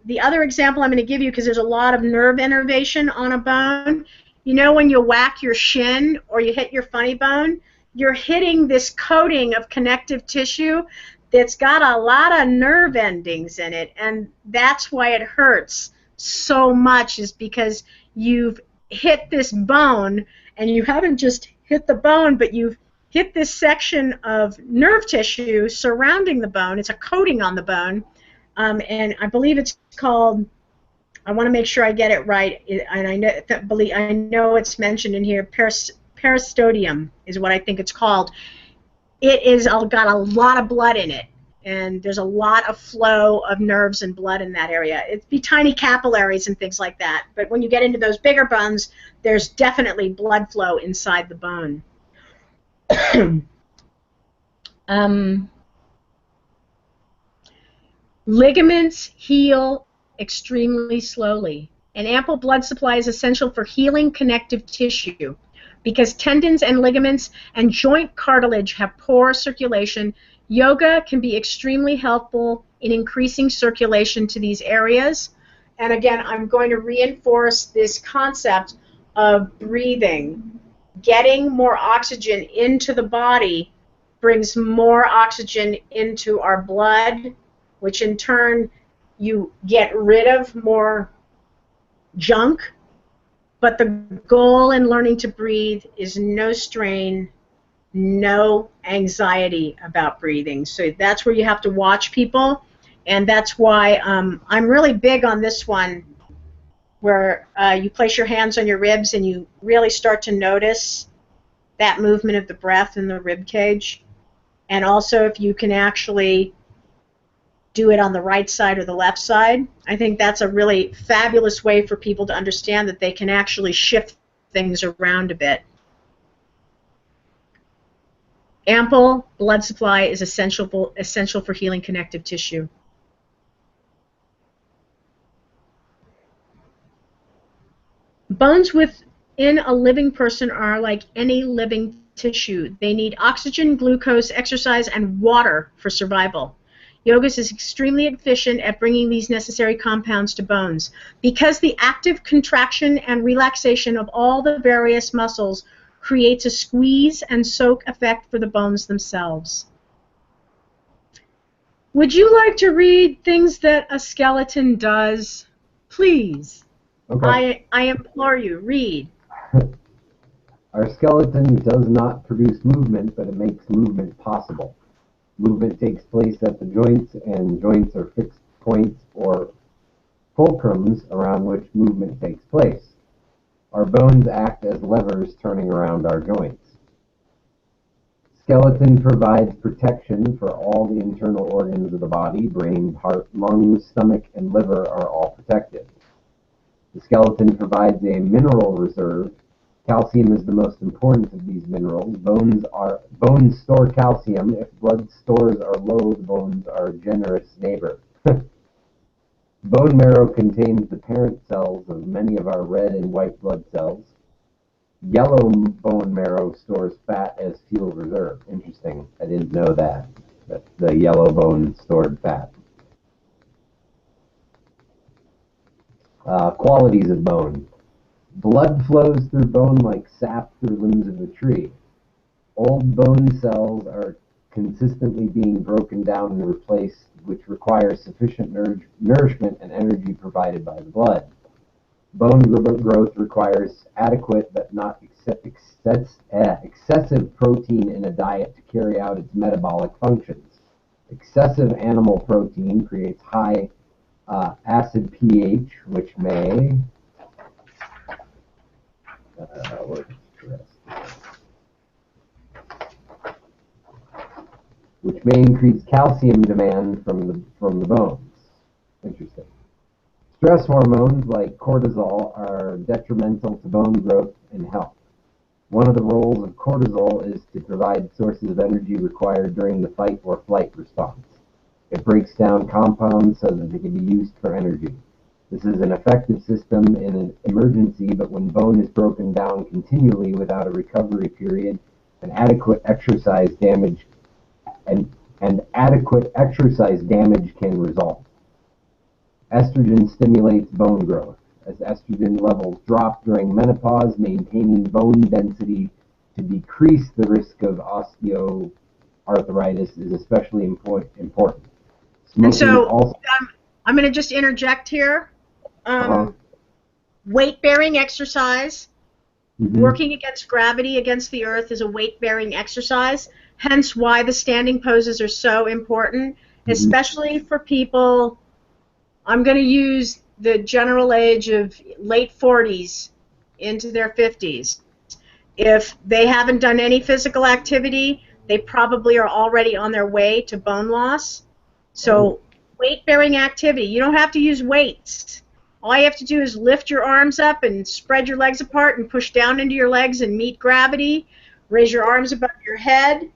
the other example I'm going to give you, because there's a lot of nerve innervation on a bone, you know when you whack your shin or you hit your funny bone, you're hitting this coating of connective tissue that's got a lot of nerve endings in it, and that's why it hurts so much, is because you've hit this bone, and you haven't just hit the bone, but you've hit this section of nerve tissue surrounding the bone. It's a coating on the bone, and I believe it's called, I want to make sure I get it right, and I know it's mentioned in here, peristodium is what I think it's called. It is got a lot of blood in it, and there's a lot of flow of nerves and blood in that area. It'd be tiny capillaries and things like that, but when you get into those bigger bones, there's definitely blood flow inside the bone. Ligaments heal extremely slowly. An ample blood supply is essential for healing connective tissue. Because tendons and ligaments and joint cartilage have poor circulation, yoga can be extremely helpful in increasing circulation to these areas. And again, I'm going to reinforce this concept of breathing. Getting more oxygen into the body brings more oxygen into our blood, which in turn you get rid of more junk. But the goal in learning to breathe is no strain, no anxiety about breathing. So that's where you have to watch people, and that's why I'm really big on this one, where you place your hands on your ribs and you really start to notice that movement of the breath in the rib cage. And also if you can actually do it on the right side or the left side, I think that's a really fabulous way for people to understand that they can actually shift things around a bit. Ample blood supply is essential for healing connective tissue. Bones within a living person are like any living tissue. They need oxygen, glucose, exercise, and water for survival. Yoga is extremely efficient at bringing these necessary compounds to bones. Because the active contraction and relaxation of all the various muscles creates a squeeze and soak effect for the bones themselves. Would you like to read things that a skeleton does? Please. Okay. I implore you, read. Our skeleton does not produce movement, but it makes movement possible. Movement takes place at the joints, and joints are fixed points or fulcrums around which movement takes place. Our bones act as levers turning around our joints. Skeleton provides protection for all the internal organs of the body. Brain, heart, lungs, stomach, and liver are all protected. The skeleton provides a mineral reserve. Calcium is the most important of these minerals. Bones store calcium. If blood stores are low, the bones are a generous neighbor. Bone marrow contains the parent cells of many of our red and white blood cells. Yellow bone marrow stores fat as fuel reserve. Interesting. I didn't know that the yellow bone stored fat. Qualities of bone. Blood flows through bone like sap through limbs of a tree. Old bone cells are consistently being broken down and replaced, which requires sufficient nourishment and energy provided by the blood. Bone growth requires adequate but not excessive protein in a diet to carry out its metabolic functions. Excessive animal protein creates high acid pH, which may increase calcium demand from the bones. Interesting. Stress hormones like cortisol are detrimental to bone growth and health. One of the roles of cortisol is to provide sources of energy required during the fight or flight response. It breaks down compounds so that they can be used for energy. This is an effective system in an emergency, but when bone is broken down continually without a recovery period, an adequate exercise damage can result. Estrogen stimulates bone growth. As estrogen levels drop during menopause, maintaining bone density to decrease the risk of osteoarthritis is especially important. And so I'm going to just interject here. Weight-bearing exercise, working against gravity, against the earth, is a weight-bearing exercise, hence why the standing poses are so important, especially for people. I'm going to use the general age of late 40s into their 50s. If they haven't done any physical activity, they probably are already on their way to bone loss. So weight-bearing activity, you don't have to use weights. All you have to do is lift your arms up and spread your legs apart and push down into your legs and meet gravity. Raise your arms above your head.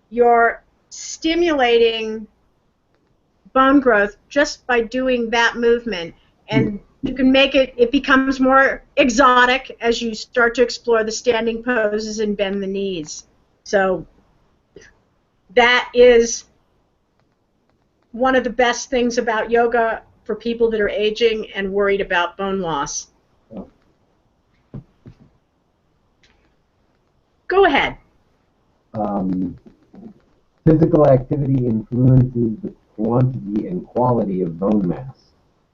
You're stimulating bone growth just by doing that movement. And you can make it becomes more exotic as you start to explore the standing poses and bend the knees. So that is one of the best things about yoga for people that are aging and worried about bone loss. Go ahead. Physical activity influences the quantity and quality of bone mass.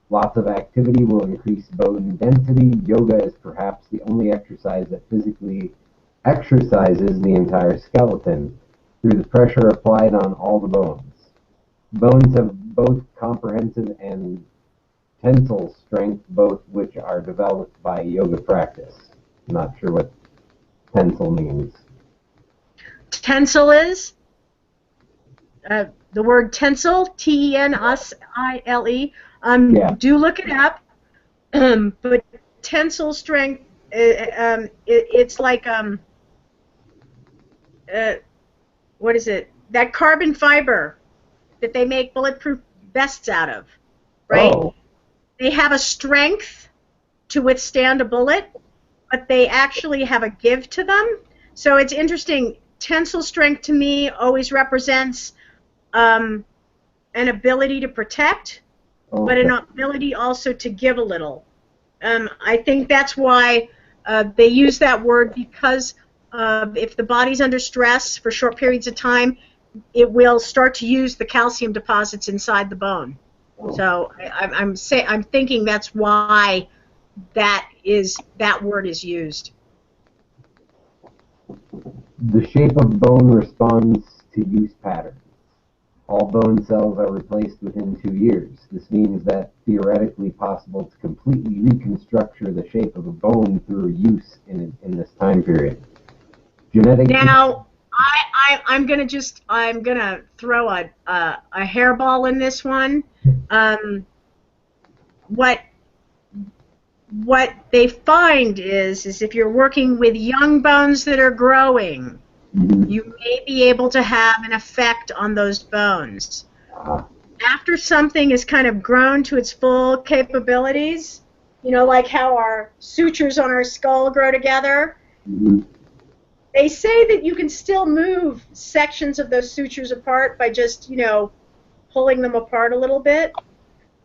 Lots of activity will increase bone density. Yoga is perhaps the only exercise that physically exercises the entire skeleton through the pressure applied on all the bones. Bones have both comprehensive and tensile strength, both which are developed by yoga practice. I'm not sure what tensile means. Tensile is the word tensile, T-E-N-S-I-L-E. Do look it up. But tensile strength, it's like what is it? That carbon fiber that they make bulletproof vests out of, right? Oh. They have a strength to withstand a bullet, but they actually have a give to them. So it's interesting. Tensile strength to me always represents an ability to protect, but an ability also to give a little. I think that's why they use that word, because if the body's under stress for short periods of time, it will start to use the calcium deposits inside the bone. So I'm thinking that's why that word is used. The shape of bone responds to use patterns. All bone cells are replaced within 2 years. This means that theoretically possible to completely reconstruct the shape of a bone through use in this time period. Now, I'm gonna throw a hairball in this one. What they find is if you're working with young bones that are growing, you may be able to have an effect on those bones. after something is kind of grown to its full capabilities, you know, like how our sutures on our skull grow together, Mhm. they say that you can still move sections of those sutures apart by just, you know, pulling them apart a little bit.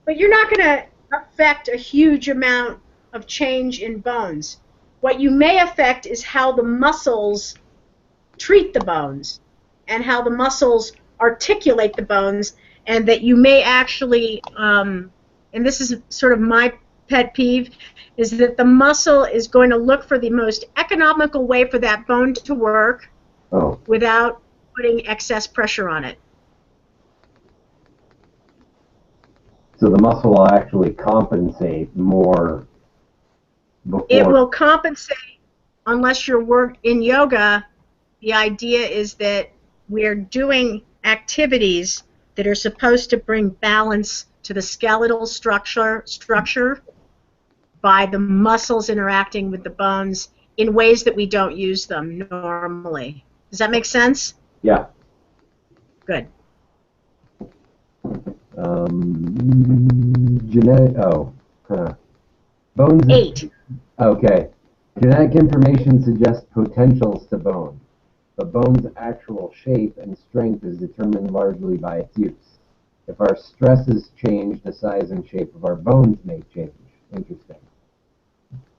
But you're not going to affect a huge amount of change in bones. What you may affect is how the muscles treat the bones and how the muscles articulate the bones, and that you may actually, and this is sort of my pet peeve, is that the muscle is going to look for the most economical way for that bone to work Oh, without putting excess pressure on it. so the muscle will actually compensate more It before. will compensate unless you're in yoga. The idea is that we're doing activities that are supposed to bring balance to the skeletal structure by the muscles interacting with the bones in ways that we don't use them normally. Does that make sense? Yeah. Good. Genetic. Oh, huh. Bones. 8. Okay. Genetic information suggests potentials to bone, but bone's actual shape and strength is determined largely by its use. If our stresses change, the size and shape of our bones may change. Interesting.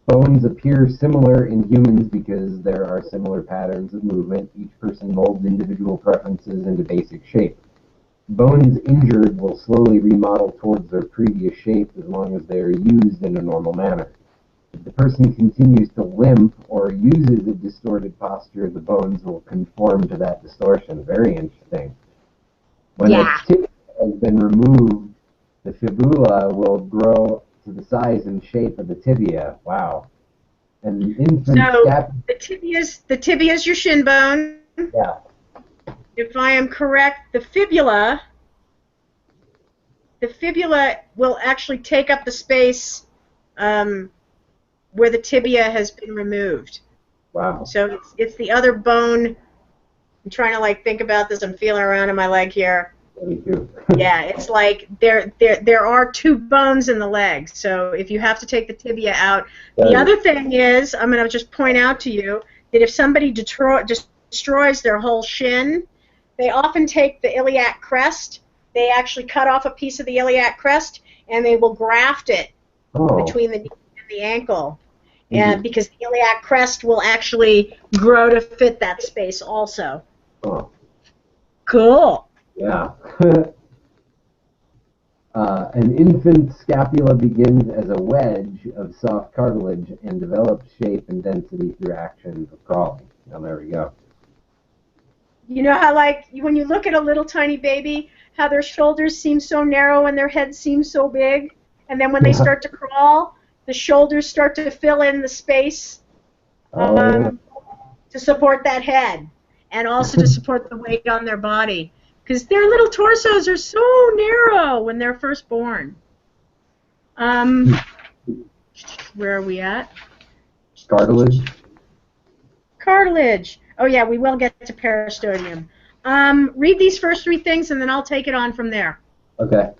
Bones appear similar in humans because there are similar patterns of movement. Each person molds individual preferences into basic shape. Bones injured will slowly remodel towards their previous shape as long as they are used in a normal manner. If the person continues to limp or uses a distorted posture, the bones will conform to that distortion. Very interesting. When a tibia has been removed, the fibula will grow to the size and shape of the tibia. Wow. And infant So the tibia is your shin bone. Yeah. If I am correct, the fibula will actually take up the space where the tibia has been removed. Wow. So it's the other bone. I'm trying to like think about this. I'm feeling around in my leg here. Me too. Yeah, it's like there are 2 bones in the leg. So if you have to take the tibia out, the other thing is, I'm going to just point out to you that if somebody destroys their whole shin, they often take the iliac crest. They actually cut off a piece of the iliac crest and they will graft it between the knee and the ankle. And because the iliac crest will actually grow to fit that space also. Oh. Cool. Yeah. An infant scapula begins as a wedge of soft cartilage and develops shape and density through action of crawling. Now there we go. You know how, like, when you look at a little tiny baby, how their shoulders seem so narrow and their head seems so big, and then when they start to crawl, the shoulders start to fill in the space to support that head, and also to support the weight on their body, because their little torsos are so narrow when they're first born. Where are we at? Cartilage. Cartilage. Oh yeah, we will get to peristotium. Read these first 3 things, and then I'll take it on from there. Okay.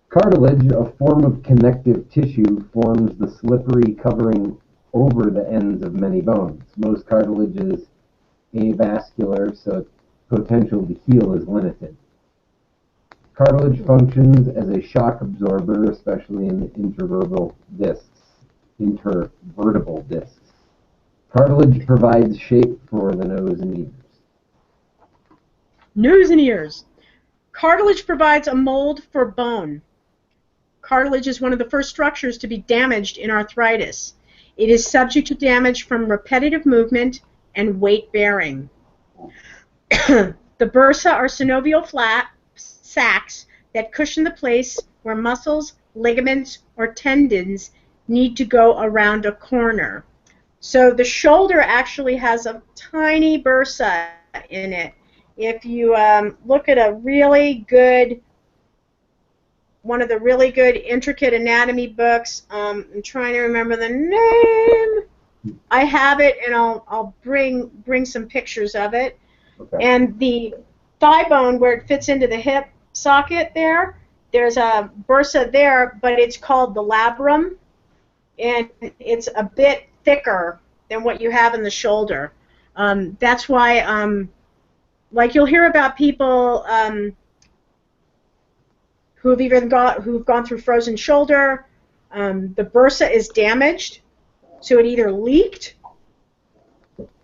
Cartilage, a form of connective tissue, forms the slippery covering over the ends of many bones. Most cartilage is avascular, so its potential to heal is limited. Cartilage functions as a shock absorber, especially in the intervertebral discs. Cartilage provides shape for the nose and ears. Nose and ears. Cartilage provides a mold for bone. Cartilage is one of the first structures to be damaged in arthritis. It is subject to damage from repetitive movement and weight bearing. The bursa are synovial sacs that cushion the place where muscles, ligaments, or tendons need to go around a corner. So the shoulder actually has a tiny bursa in it. If you look at one of the really good intricate anatomy books, I'm trying to remember the name. I have it, and I'll bring some pictures of it. Okay. And the thigh bone, where it fits into the hips, socket there. There's a bursa there, but it's called the labrum, and it's a bit thicker than what you have in the shoulder. That's why, like you'll hear about people who've gone through frozen shoulder. The bursa is damaged, so it either leaked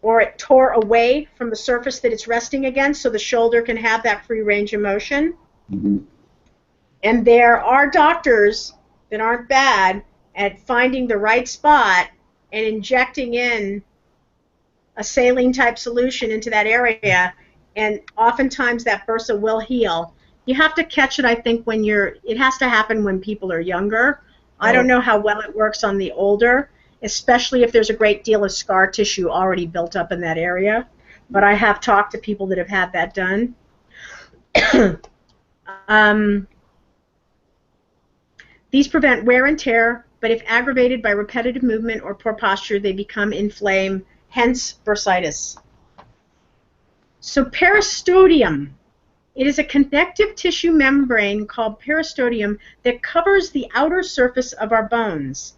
or it tore away from the surface that it's resting against, so the shoulder can have that free range of motion. Mm-hmm. And there are doctors that aren't bad at finding the right spot and injecting in a saline-type solution into that area, and oftentimes that bursa will heal. You have to catch it, I think, it has to happen when people are younger. I don't know how well it works on the older, especially if there's a great deal of scar tissue already built up in that area. But I have talked to people that have had that done. These prevent wear and tear, but if aggravated by repetitive movement or poor posture, they become inflamed, hence bursitis. So peristodium. It is a connective tissue membrane called peristodium that covers the outer surface of our bones.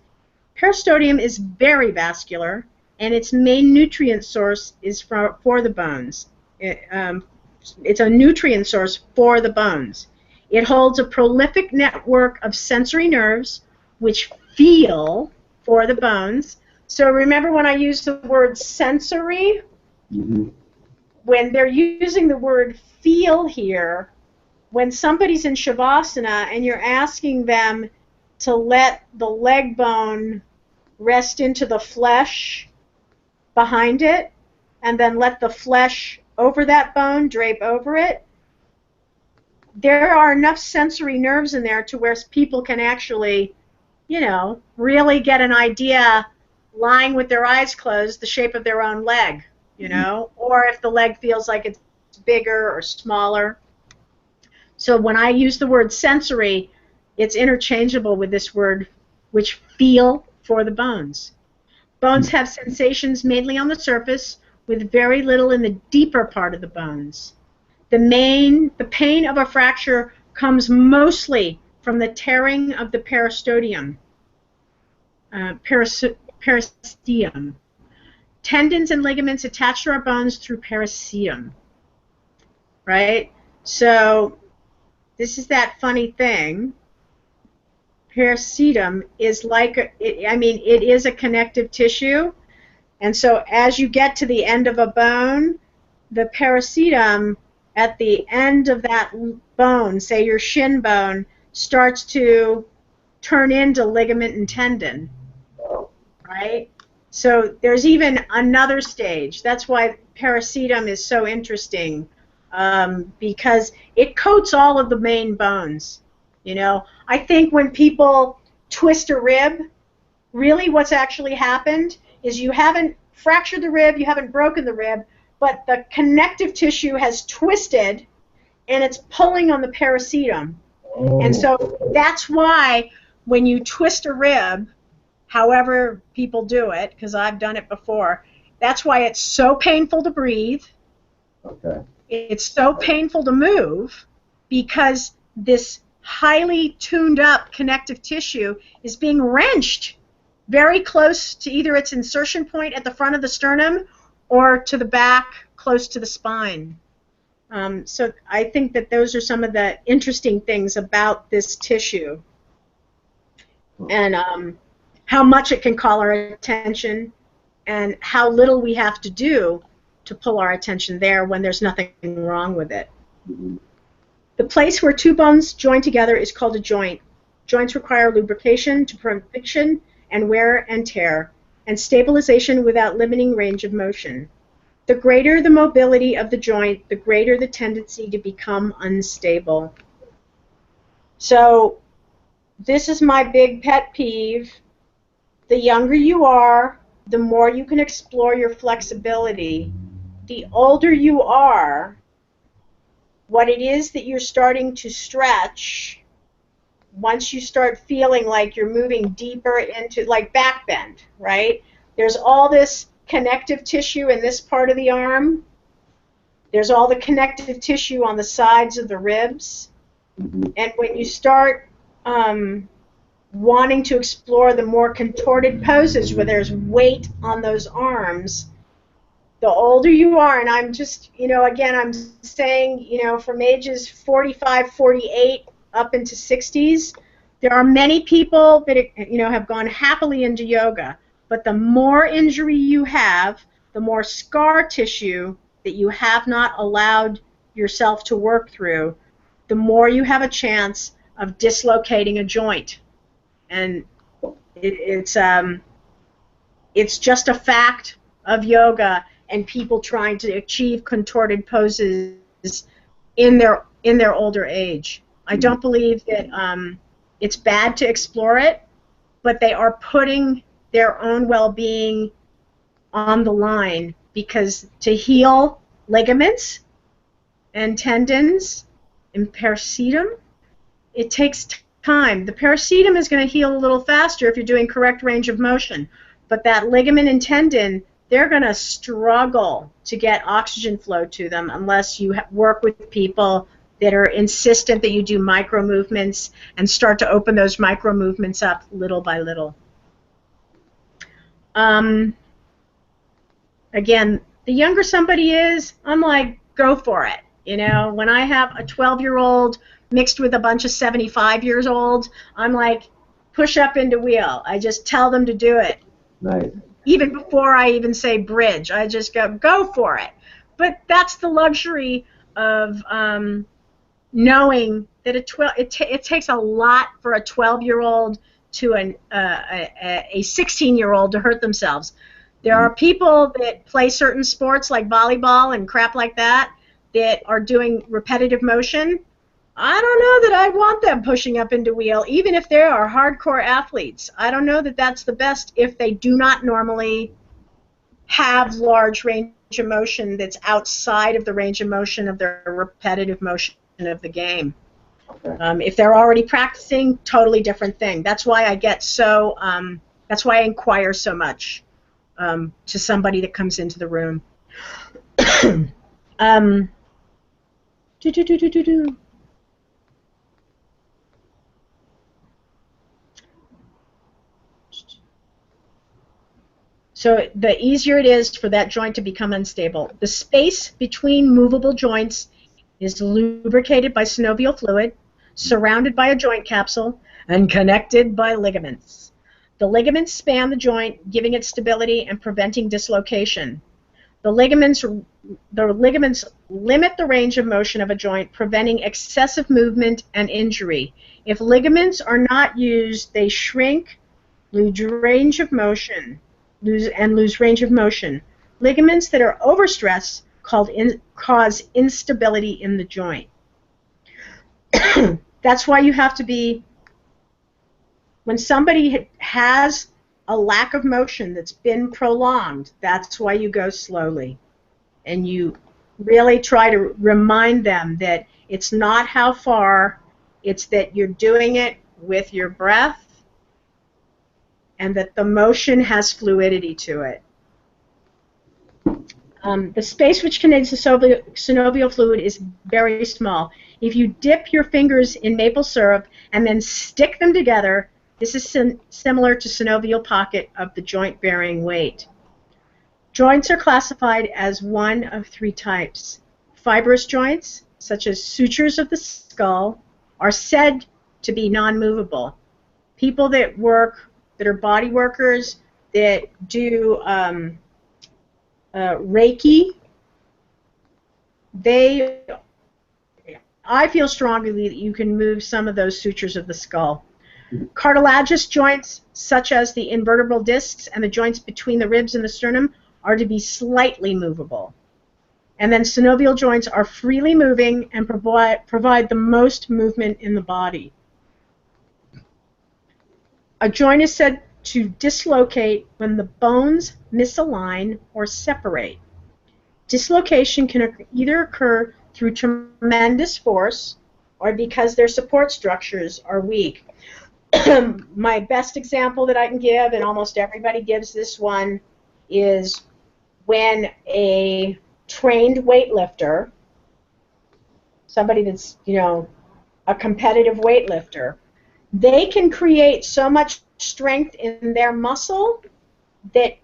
Peristodium is very vascular, and its main nutrient source is for the bones. It's a nutrient source for the bones. It holds a prolific network of sensory nerves which feel for the bones. So remember when I used the word sensory? Mm-hmm. When they're using the word feel here, when somebody's in Shavasana and you're asking them to let the leg bone rest into the flesh behind it, and then let the flesh over that bone drape over it, there are enough sensory nerves in there to where people can actually, really get an idea, lying with their eyes closed, the shape of their own leg, or if the leg feels like it's bigger or smaller. So when I use the word sensory, it's interchangeable with this word, which feel for the bones. Bones have sensations mainly on the surface, with very little in the deeper part of the bones. The pain of a fracture comes mostly from the tearing of the peristodium, peristeum. Tendons and ligaments attach to our bones through peristeum, right? So this is that funny thing. Peristeum is it is a connective tissue, and so as you get to the end of a bone, the peristeum at the end of that bone, say your shin bone, starts to turn into ligament and tendon, right? So there's even another stage. That's why peristeum is so interesting, because it coats all of the main bones. I think when people twist a rib, really what's actually happened is you haven't fractured the rib, you haven't broken the rib, but the connective tissue has twisted and it's pulling on the peristeum. And so that's why when you twist a rib, however people do it, because I've done it before, that's why it's so painful to breathe. Okay. It's so painful to move, because this highly tuned up connective tissue is being wrenched very close to either its insertion point at the front of the sternum or to the back close to the spine. So I think that those are some of the interesting things about this tissue, and how much it can call our attention and how little we have to do to pull our attention there when there's nothing wrong with it. Mm-hmm. The place where two bones join together is called a joint. Joints require lubrication to prevent friction and wear and tear, and stabilization without limiting range of motion. The greater the mobility of the joint, the greater the tendency to become unstable. So this is my big pet peeve. The younger you are, the more you can explore your flexibility. The older you are, what it is that you're starting to stretch, once you start feeling like you're moving deeper into, like back bend, right? There's all this connective tissue in this part of the arm. There's all the connective tissue on the sides of the ribs. Mhm. And when you start wanting to explore the more contorted poses where there's weight on those arms, the older you are, and I'm just, again, I'm saying, from ages 45, 48 up into 60s, there are many people that, have gone happily into yoga, but the more injury you have, the more scar tissue that you have not allowed yourself to work through, the more you have a chance of dislocating a joint. And it's just a fact of yoga and people trying to achieve contorted poses in their older age. I don't believe that it's bad to explore it, but they are putting their own well-being on the line, because to heal ligaments and tendons and pericetum, it takes time. The pericetum is going to heal a little faster if you're doing correct range of motion, but that ligament and tendon, they're going to struggle to get oxygen flow to them unless you work with people that are insistent that you do micro movements and start to open those micro movements up little by little. Again, the younger somebody is, I'm like, go for it. When I have a 12-year-old mixed with a bunch of 75 years old, I'm like, push up into wheel. I just tell them to do it. Nice. Even before I even say bridge, I just go for it. But that's the luxury of knowing that it takes a lot for a 12-year-old to a 16-year-old to hurt themselves. There are people that play certain sports like volleyball and crap like that are doing repetitive motion. I don't know that I want them pushing up into wheel, even if they are hardcore athletes. I don't know that that's the best if they do not normally have large range of motion that's outside of the range of motion of their repetitive motion of the game. Okay. If they're already practicing, totally different thing. That's why I get so. That's why I inquire so much to somebody that comes into the room. So the easier it is for that joint to become unstable. The space between movable joints is lubricated by synovial fluid, surrounded by a joint capsule, and connected by ligaments. The ligaments span the joint, giving it stability and preventing dislocation. The ligaments limit the range of motion of a joint, preventing excessive movement and injury. If ligaments are not used, they shrink, lose range of motion. Ligaments that are overstressed cause instability in the joint. That's why you have to be, when somebody has a lack of motion that's been prolonged, that's why you go slowly. And you really try to remind them that it's not how far, it's that you're doing it with your breath, and that the motion has fluidity to it. The space which contains the synovial fluid is very small. If you dip your fingers in maple syrup and then stick them together, this is similar to synovial pocket of the joint bearing weight. Joints are classified as one of three types. Fibrous joints, such as sutures of the skull, are said to be non-movable. People that are body workers, that do Reiki, I feel strongly that you can move some of those sutures of the skull. Cartilaginous joints, such as the invertebral discs and the joints between the ribs and the sternum, are to be slightly movable. And then synovial joints are freely moving and provide the most movement in the body. A joint is said to dislocate when the bones misalign or separate. Dislocation can either occur through tremendous force or because their support structures are weak. My best example that I can give, and almost everybody gives this one, is when a trained weightlifter, somebody that's, a competitive weightlifter. They can create so much strength in their muscle that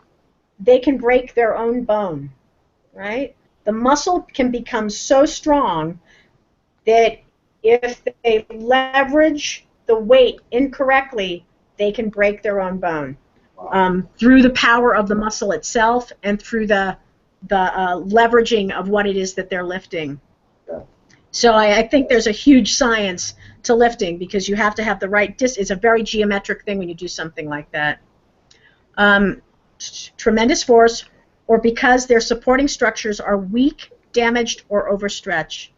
they can break their own bone, right? The muscle can become so strong that if they leverage the weight incorrectly, they can break their own bone through the power of the muscle itself and through the leveraging of what it is that they're lifting. So I think there's a huge science to lifting because you have to have the right it's a very geometric thing when you do something like that. Tremendous force, or because their supporting structures are weak, damaged, or overstretched.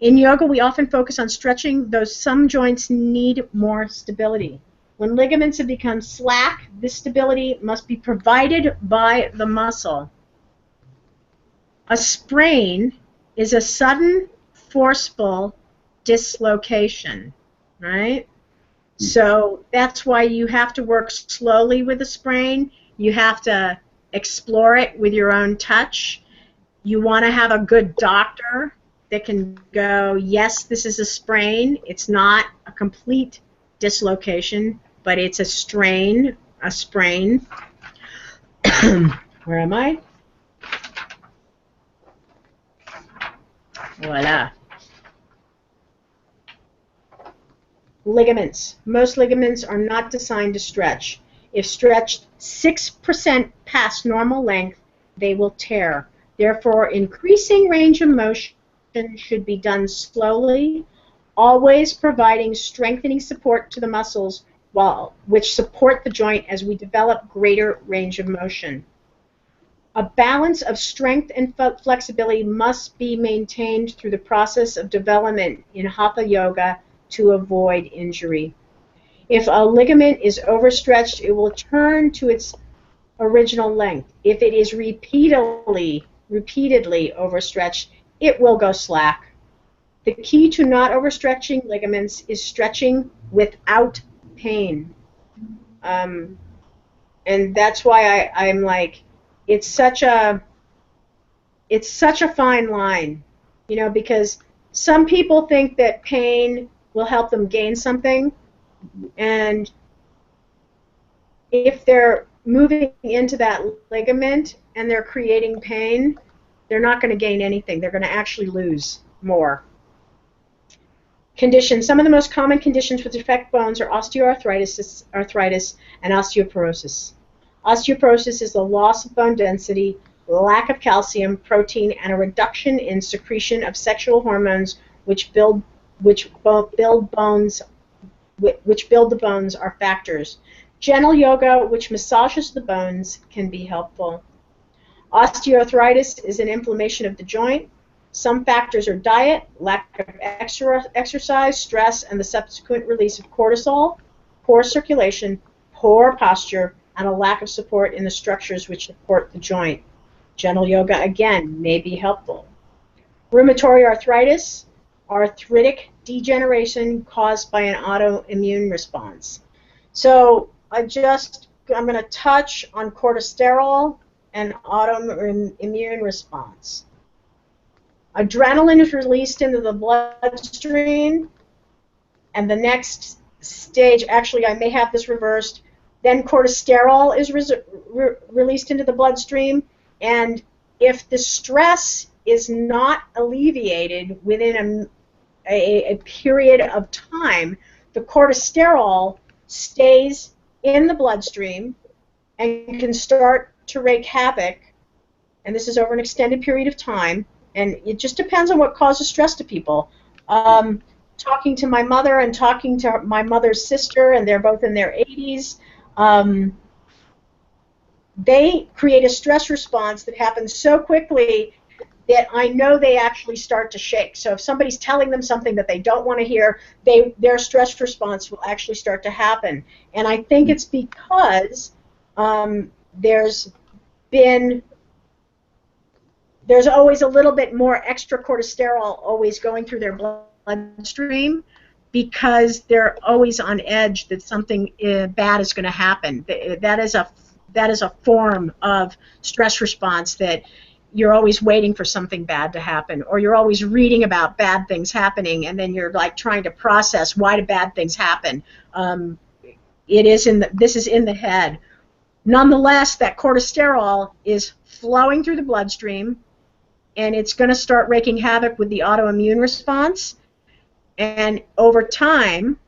In yoga, we often focus on stretching, though some joints need more stability. When ligaments have become slack, this stability must be provided by the muscle. A sprain is a sudden, forceful dislocation, right? So that's why you have to work slowly with a sprain. You have to explore it with your own touch. You want to have a good doctor that can go, yes, this is a sprain. It's not a complete dislocation, but it's a strain, a sprain. Where am I? Voila. Ligaments. Most ligaments are not designed to stretch. If stretched 6% past normal length, they will tear. Therefore, increasing range of motion should be done slowly, always providing strengthening support to the muscles which support the joint as we develop greater range of motion. A balance of strength and flexibility must be maintained through the process of development in Hatha Yoga to avoid injury. If a ligament is overstretched, it will return to its original length. If it is repeatedly overstretched, it will go slack. The key to not overstretching ligaments is stretching without pain. And that's why I'm like, it's such a fine line, you know, because some people think that pain will help them gain something, and if they're moving into that ligament and they're creating pain, they're not going to gain anything. They're going to actually lose more. Conditions. Some of the most common conditions which affect bones are osteoarthritis, and osteoporosis. Osteoporosis is the loss of bone density, lack of calcium, protein, and a reduction in secretion of sexual hormones which build the bones are factors. Gentle yoga, which massages the bones, can be helpful. Osteoarthritis is an inflammation of the joint. Some factors are diet, lack of exercise, stress, and the subsequent release of cortisol, poor circulation, poor posture, and a lack of support in the structures which support the joint. Gentle yoga, again, may be helpful. Rheumatoid arthritis, arthritic degeneration caused by an autoimmune response. So I'm going to touch on corticerol and autoimmune response. Adrenaline is released into the bloodstream, and the next stage, actually I may have this reversed, then corticerol is released into the bloodstream, and if the stress is not alleviated within a period of time, the corticerol stays in the bloodstream and can start to wreak havoc, and this is over an extended period of time, and it just depends on what causes stress to people. Talking to my mother and talking to my mother's sister, and they're both in their 80s, they create a stress response that happens so quickly that I know they actually start to shake. So if somebody's telling them something that they don't want to hear, their stress response will actually start to happen. And I think it's because there's always a little bit more extra corticerol always going through their bloodstream, because they're always on edge that something bad is going to happen. That is a form of stress response that you're always waiting for something bad to happen, or you're always reading about bad things happening, and then you're like trying to process why do bad things happen. This is in the head. Nonetheless, that corticerol is flowing through the bloodstream, and it's going to start wreaking havoc with the autoimmune response. And over time,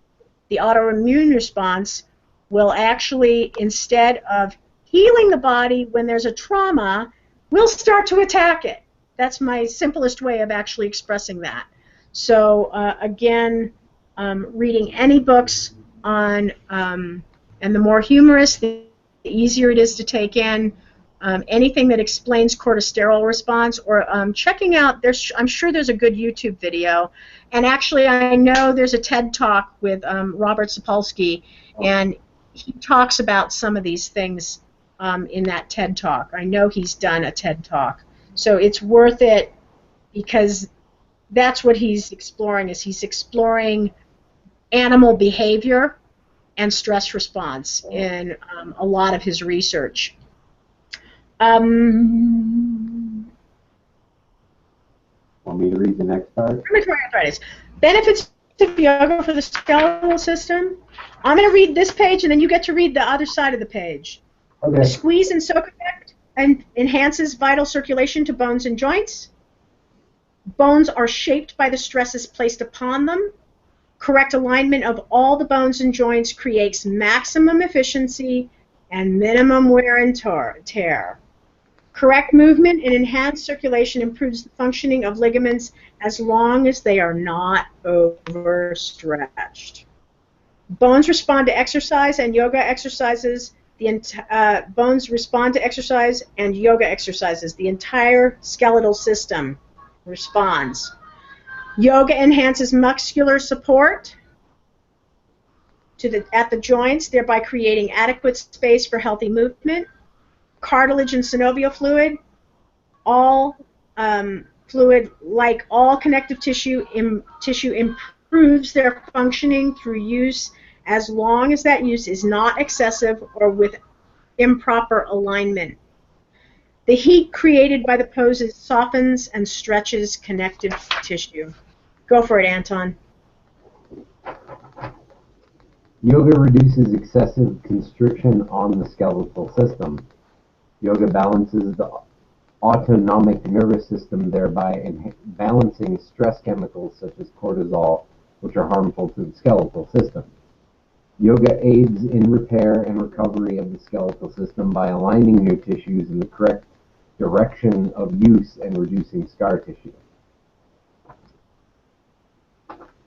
the autoimmune response will actually, instead of healing the body when there's a trauma, will start to attack it. That's my simplest way of actually expressing that. So again, reading any books on, and the more humorous, the easier it is to take in. Anything that explains corticerol response, or checking out, I'm sure there's a good YouTube video, and actually I know there's a TED Talk with Robert Sapolsky, and he talks about some of these things in that TED Talk. I know he's done a TED Talk, so it's worth it, because that's what he's exploring. He's exploring animal behavior and stress response in a lot of his research. Want me to read the next part? Rheumatoid arthritis. Benefits of yoga for the skeletal system. I'm going to read this page, and then you get to read the other side of the page. Okay. The squeeze and soak effect enhances vital circulation to bones and joints. Bones are shaped by the stresses placed upon them. Correct alignment of all the bones and joints creates maximum efficiency and minimum wear and tear. Correct movement and enhanced circulation improves the functioning of ligaments as long as they are not overstretched. Bones respond to exercise and yoga exercises. Bones respond to exercise and yoga exercises. The entire skeletal system responds. Yoga enhances muscular support at the joints, thereby creating adequate space for healthy movement. Cartilage and synovial fluid, like all connective tissue improves their functioning through use, as long as that use is not excessive or with improper alignment. The heat created by the poses softens and stretches connective tissue. Go for it, Anton. Yoga reduces excessive constriction on the skeletal system. Yoga balances the autonomic nervous system, thereby balancing stress chemicals such as cortisol, which are harmful to the skeletal system. Yoga aids in repair and recovery of the skeletal system by aligning new tissues in the correct direction of use and reducing scar tissue.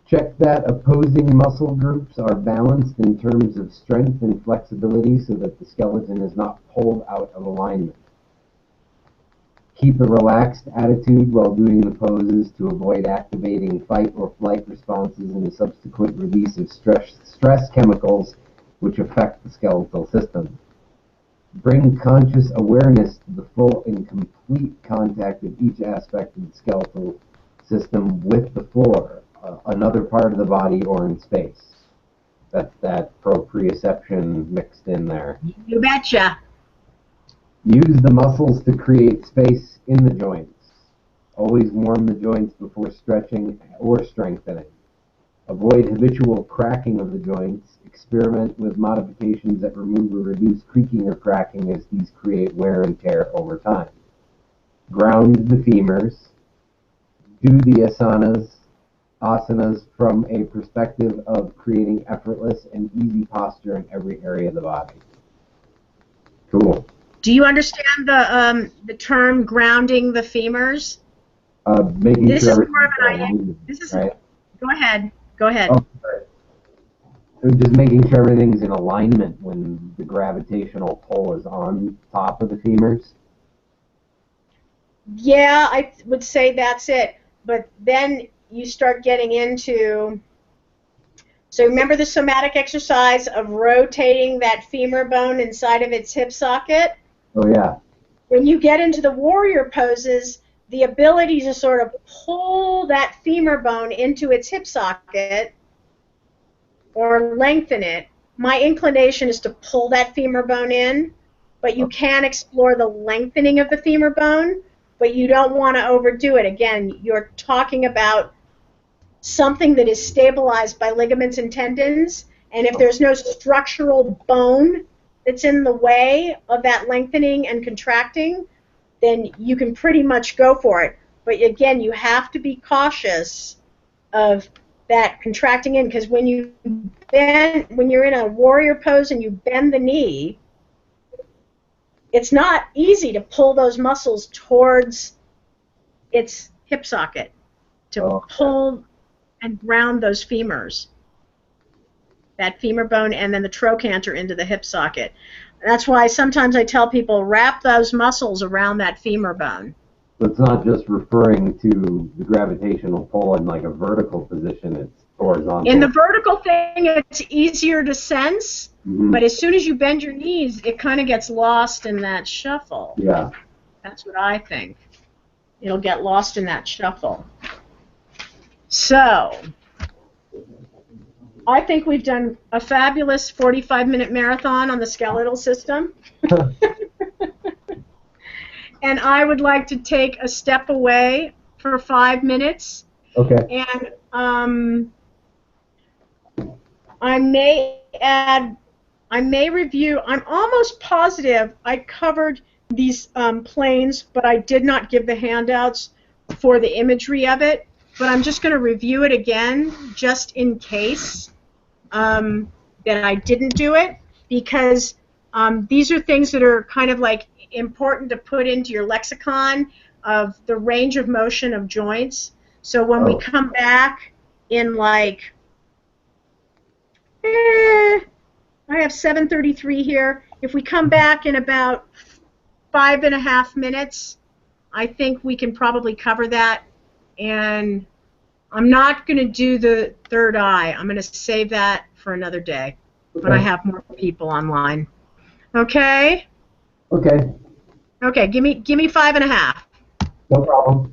Check that opposing muscle groups are balanced in terms of strength and flexibility so that the skeleton is not pulled out of alignment. Keep a relaxed attitude while doing the poses to avoid activating fight or flight responses and the subsequent release of stress chemicals which affect the skeletal system. Bring conscious awareness to the full and complete contact of each aspect of the skeletal system with the floor, another part of the body, or in space. That's that proprioception mixed in there. You betcha. Use the muscles to create space in the joints. Always warm the joints before stretching or strengthening. Avoid habitual cracking of the joints. Experiment with modifications that remove or reduce creaking or cracking, as these create wear and tear over time. Ground the femurs. Do the asanas from a perspective of creating effortless and easy posture in every area of the body. Cool. Do you understand the term grounding the femurs? Making this sure is more of an idea. This is right? Go ahead. Go ahead. Oh, sorry. Just making sure everything's in alignment when the gravitational pull is on top of the femurs. Yeah, I would say that's it. But then you start getting into, so remember the somatic exercise of rotating that femur bone inside of its hip socket? Oh, yeah. When you get into the warrior poses, the ability to sort of pull that femur bone into its hip socket or lengthen it, my inclination is to pull that femur bone in, but you can explore the lengthening of the femur bone. but you don't want to overdo it. Again, you're talking about something that is stabilized by ligaments and tendons, and if there's no structural bone that's in the way of that lengthening and contracting, then you can pretty much go for it. But again, you have to be cautious of that contracting in, because when you're in a warrior pose and you bend the knee, it's not easy to pull those muscles towards its hip socket, to pull and ground those femurs, that femur bone and then the trochanter into the hip socket. That's why sometimes I tell people, wrap those muscles around that femur bone. So it's not just referring to the gravitational pull in like a vertical position, it's horizontal. In the vertical thing, it's easier to sense, but as soon as you bend your knees, it kind of gets lost in that shuffle. Yeah. That's what I think. It'll get lost in that shuffle. So, I think we've done a fabulous 45-minute marathon on the skeletal system. And I would like to take a step away for 5 minutes. Okay. And I may review, I'm almost positive I covered these planes, but I did not give the handouts for the imagery of it. But I'm just going to review it again, just in case that I didn't do it, because these are things that are kind of like important to put into your lexicon of the range of motion of joints. So when we come back in like, I have 7:33 here. If we come back in about 5.5 minutes, I think we can probably cover that. And I'm not going to do the third eye. I'm going to save that for another day when I have more people online. Okay? Okay. Okay, give me 5.5. No problem.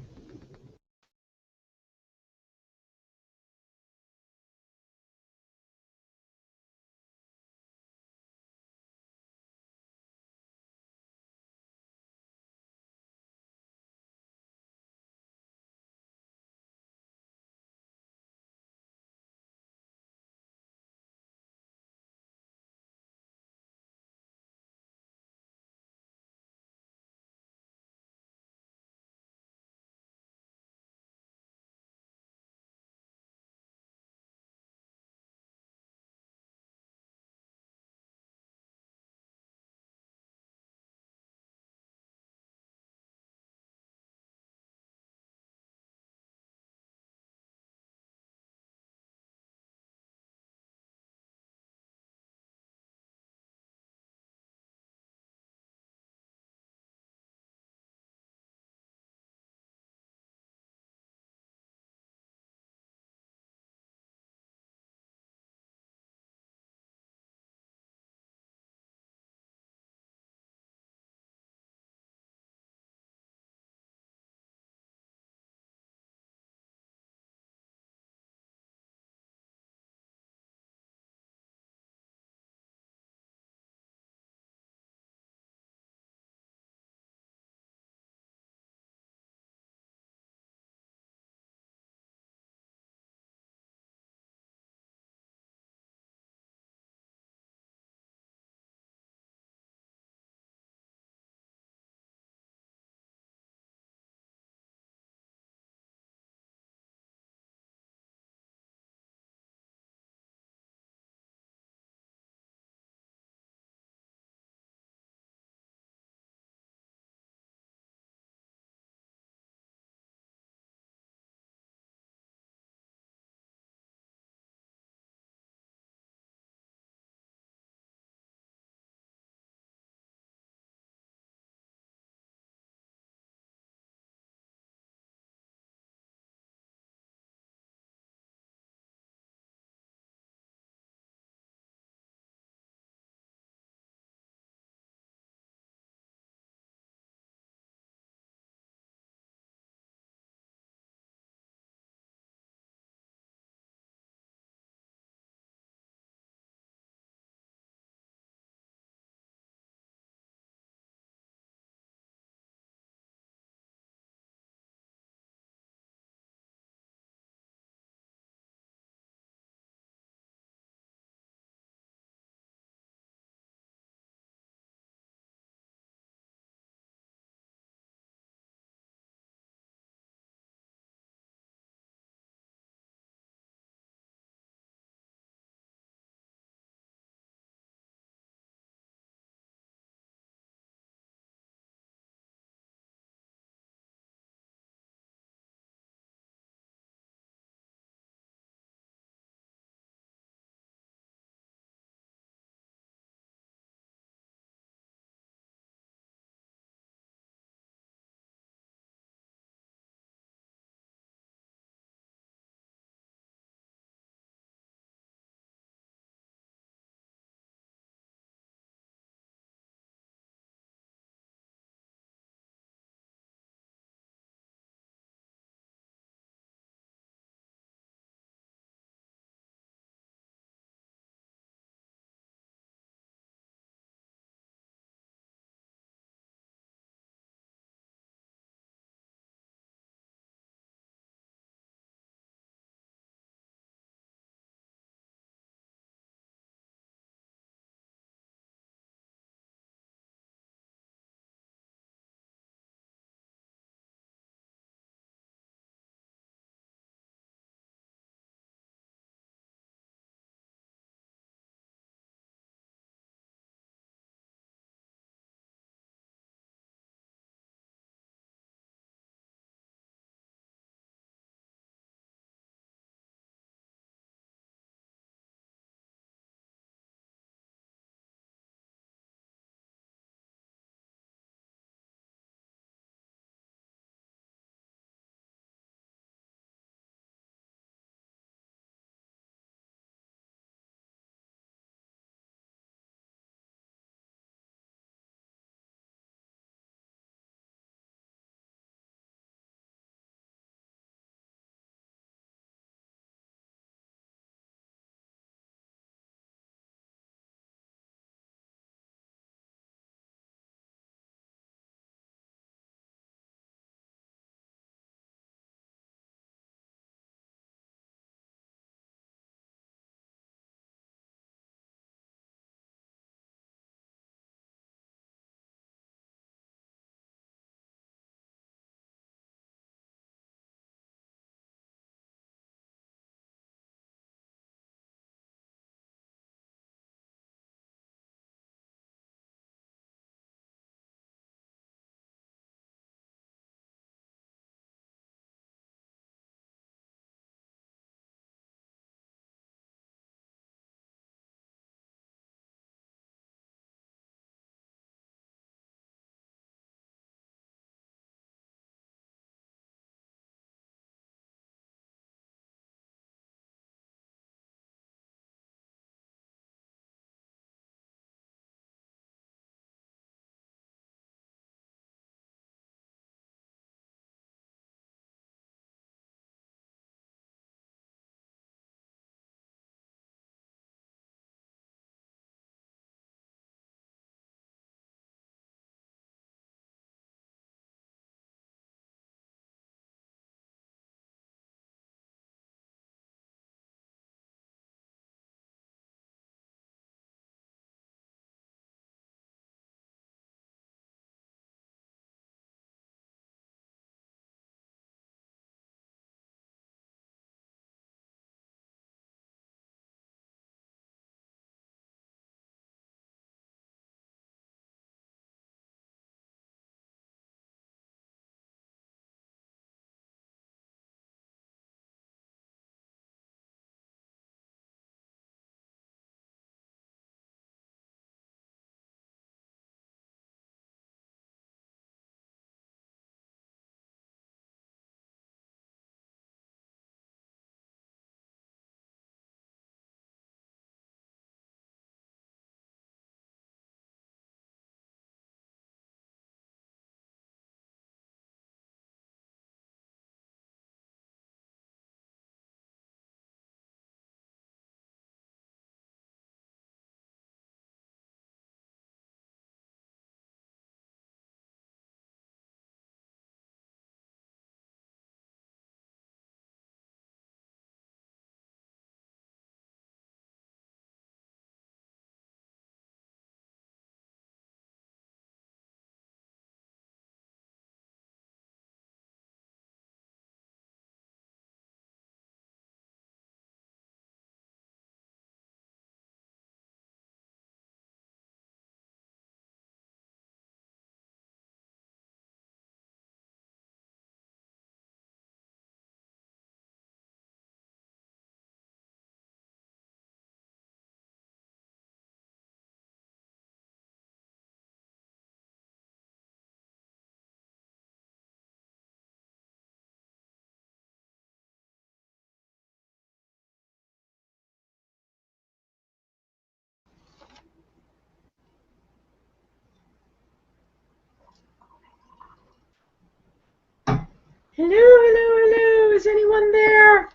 Hello, hello, hello. Is anyone there?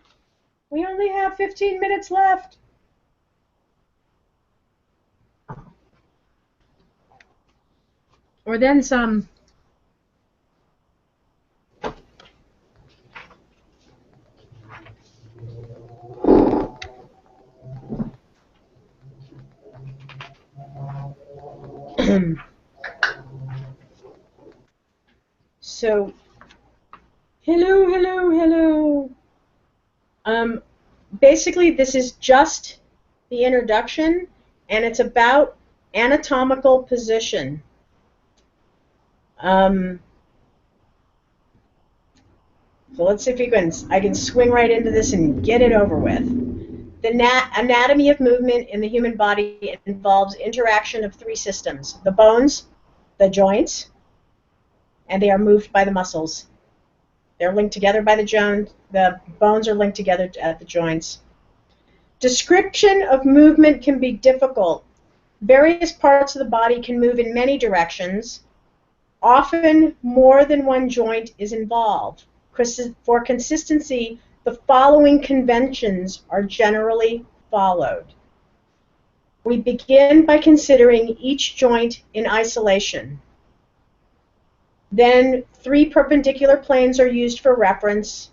We only have 15 minutes left. Or then some. So, hello, hello, hello. Basically, this is just the introduction, and it's about anatomical position. So let's see if I can swing right into this and get it over with. The anatomy of movement in the human body involves interaction of three systems: the bones, the joints, and they are moved by the muscles. They're linked together by the bones are linked together at the joints. Description of movement can be difficult. Various parts of the body can move in many directions. Often more than one joint is involved. For consistency, the following conventions are generally followed. We begin by considering each joint in isolation. Then 3 perpendicular planes are used for reference,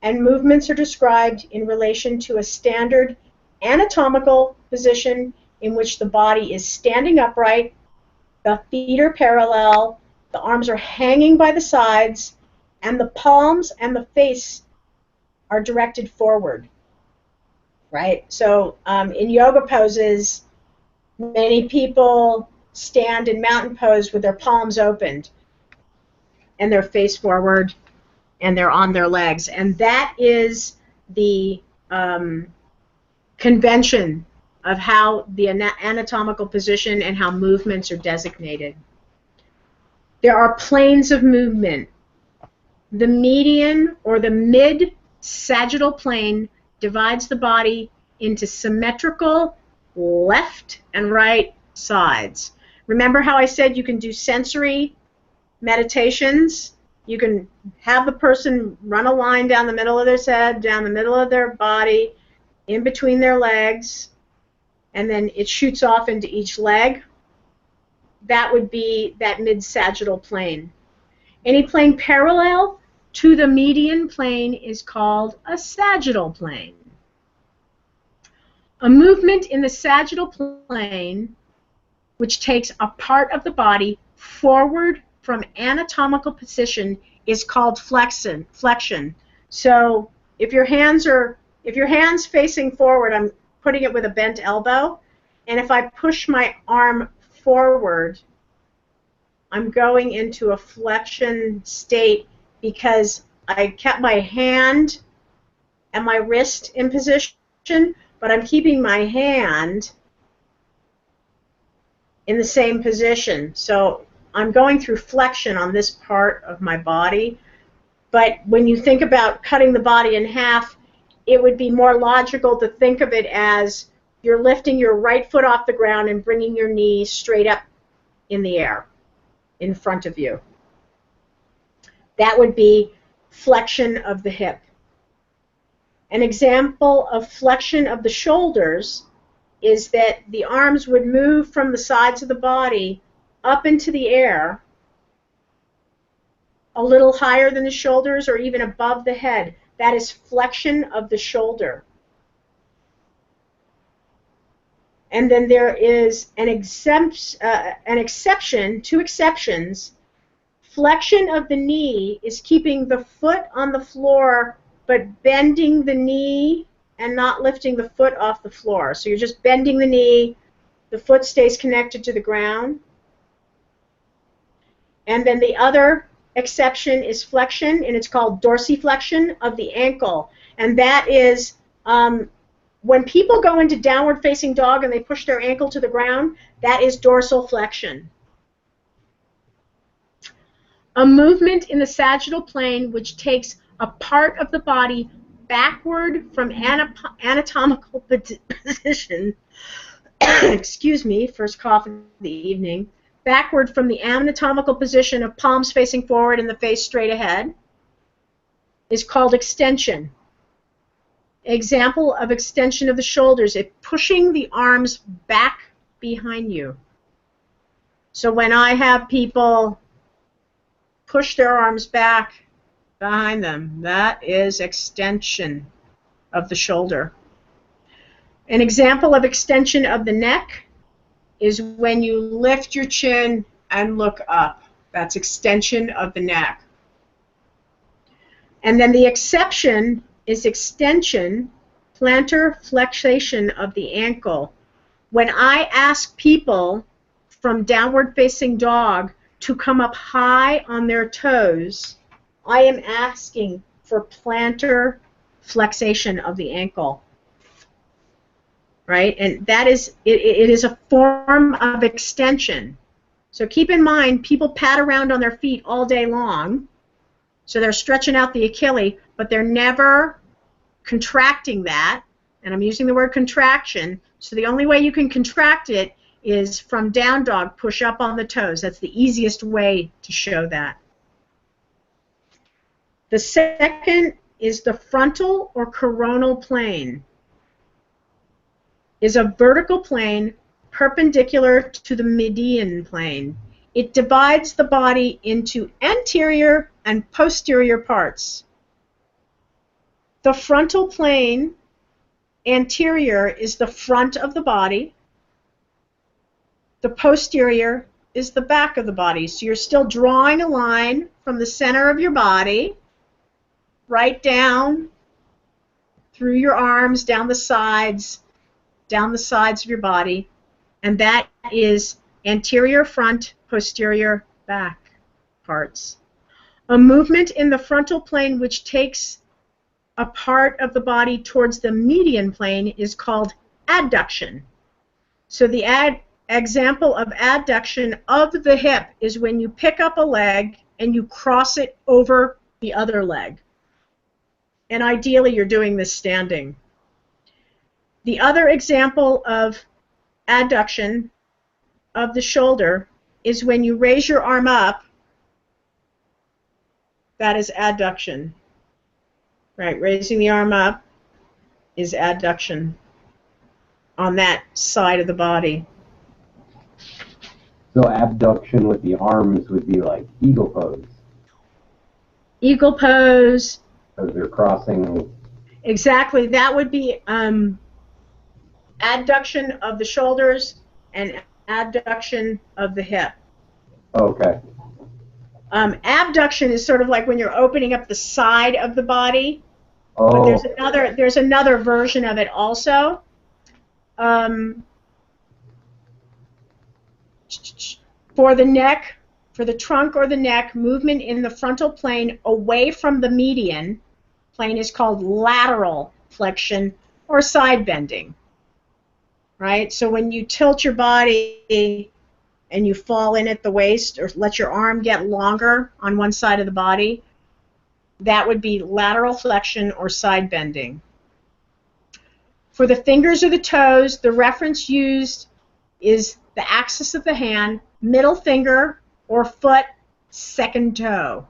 and movements are described in relation to a standard anatomical position in which the body is standing upright, the feet are parallel, the arms are hanging by the sides, and the palms and the face are directed forward. Right? So in yoga poses, many people stand in mountain pose with their palms opened and their face forward, and they're on their legs. And that is the convention of how the anatomical position and how movements are designated. There are planes of movement. The median or the mid-sagittal plane divides the body into symmetrical left and right sides. Remember how I said you can do sensory meditations? You can have the person run a line down the middle of their head, down the middle of their body, in between their legs, and then it shoots off into each leg. That would be that mid-sagittal plane. Any plane parallel to the median plane is called a sagittal plane. A movement in the sagittal plane, which takes a part of the body forward from anatomical position, is called flexion. So if your hands facing forward, I'm putting it with a bent elbow, and if I push my arm forward, I'm going into a flexion state because I kept my hand and my wrist in position, but I'm keeping my hand in the same position. So I'm going through flexion on this part of my body. But when you think about cutting the body in half, it would be more logical to think of it as you're lifting your right foot off the ground and bringing your knee straight up in the air in front of you. That would be flexion of the hip. An example of flexion of the shoulders is that the arms would move from the sides of the body up into the air a little higher than the shoulders or even above the head. That is flexion of the shoulder. And then there is an exception, 2 exceptions. Flexion of the knee is keeping the foot on the floor but bending the knee and not lifting the foot off the floor. So you're just bending the knee, the foot stays connected to the ground. And then the other exception is flexion, and it's called dorsiflexion of the ankle. And that is when people go into downward facing dog and they push their ankle to the ground, that is dorsal flexion. A movement in the sagittal plane which takes a part of the body backward from anatomical position, excuse me, first cough of the evening, backward from the anatomical position of palms facing forward and the face straight ahead. is called extension. Example of extension of the shoulders is pushing the arms back behind you. So when I have people push their arms back behind them, that is extension of the shoulder. An example of extension of the neck is when you lift your chin and look up. That's extension of the neck. And then the exception is extension, plantar flexation of the ankle. When I ask people from downward facing dog to come up high on their toes, I am asking for plantar flexation of the ankle. Right? And that is, it is a form of extension. So keep in mind, people pat around on their feet all day long, so they're stretching out the Achilles, but they're never contracting that, and I'm using the word contraction, so the only way you can contract it is from down dog, push up on the toes. That's the easiest way to show that. The second is the frontal or coronal plane. Is a vertical plane perpendicular to the median plane. It divides the body into anterior and posterior parts. The frontal plane anterior is the front of the body. The posterior is the back of the body. So you're still drawing a line from the center of your body right down through your arms, down the sides of your body, and that is anterior front, posterior back parts. A movement in the frontal plane which takes a part of the body towards the median plane is called adduction. So the example of adduction of the hip is when you pick up a leg and you cross it over the other leg. And ideally you're doing this standing. The other example of adduction of the shoulder is when you raise your arm up. That is adduction. Right, raising the arm up is adduction on that side of the body. So abduction with the arms would be like eagle pose. Eagle pose. Because they're crossing. Exactly, that would be adduction of the shoulders and abduction of the hip. Okay. Abduction is sort of like when you're opening up the side of the body. Oh. But there's another version of it also. For the neck, for the trunk or the neck, movement in the frontal plane away from the median plane is called lateral flexion or side bending. Right? So when you tilt your body and you fall in at the waist or let your arm get longer on one side of the body, that would be lateral flexion or side bending. For the fingers or the toes, the reference used is the axis of the hand, middle finger or foot, second toe.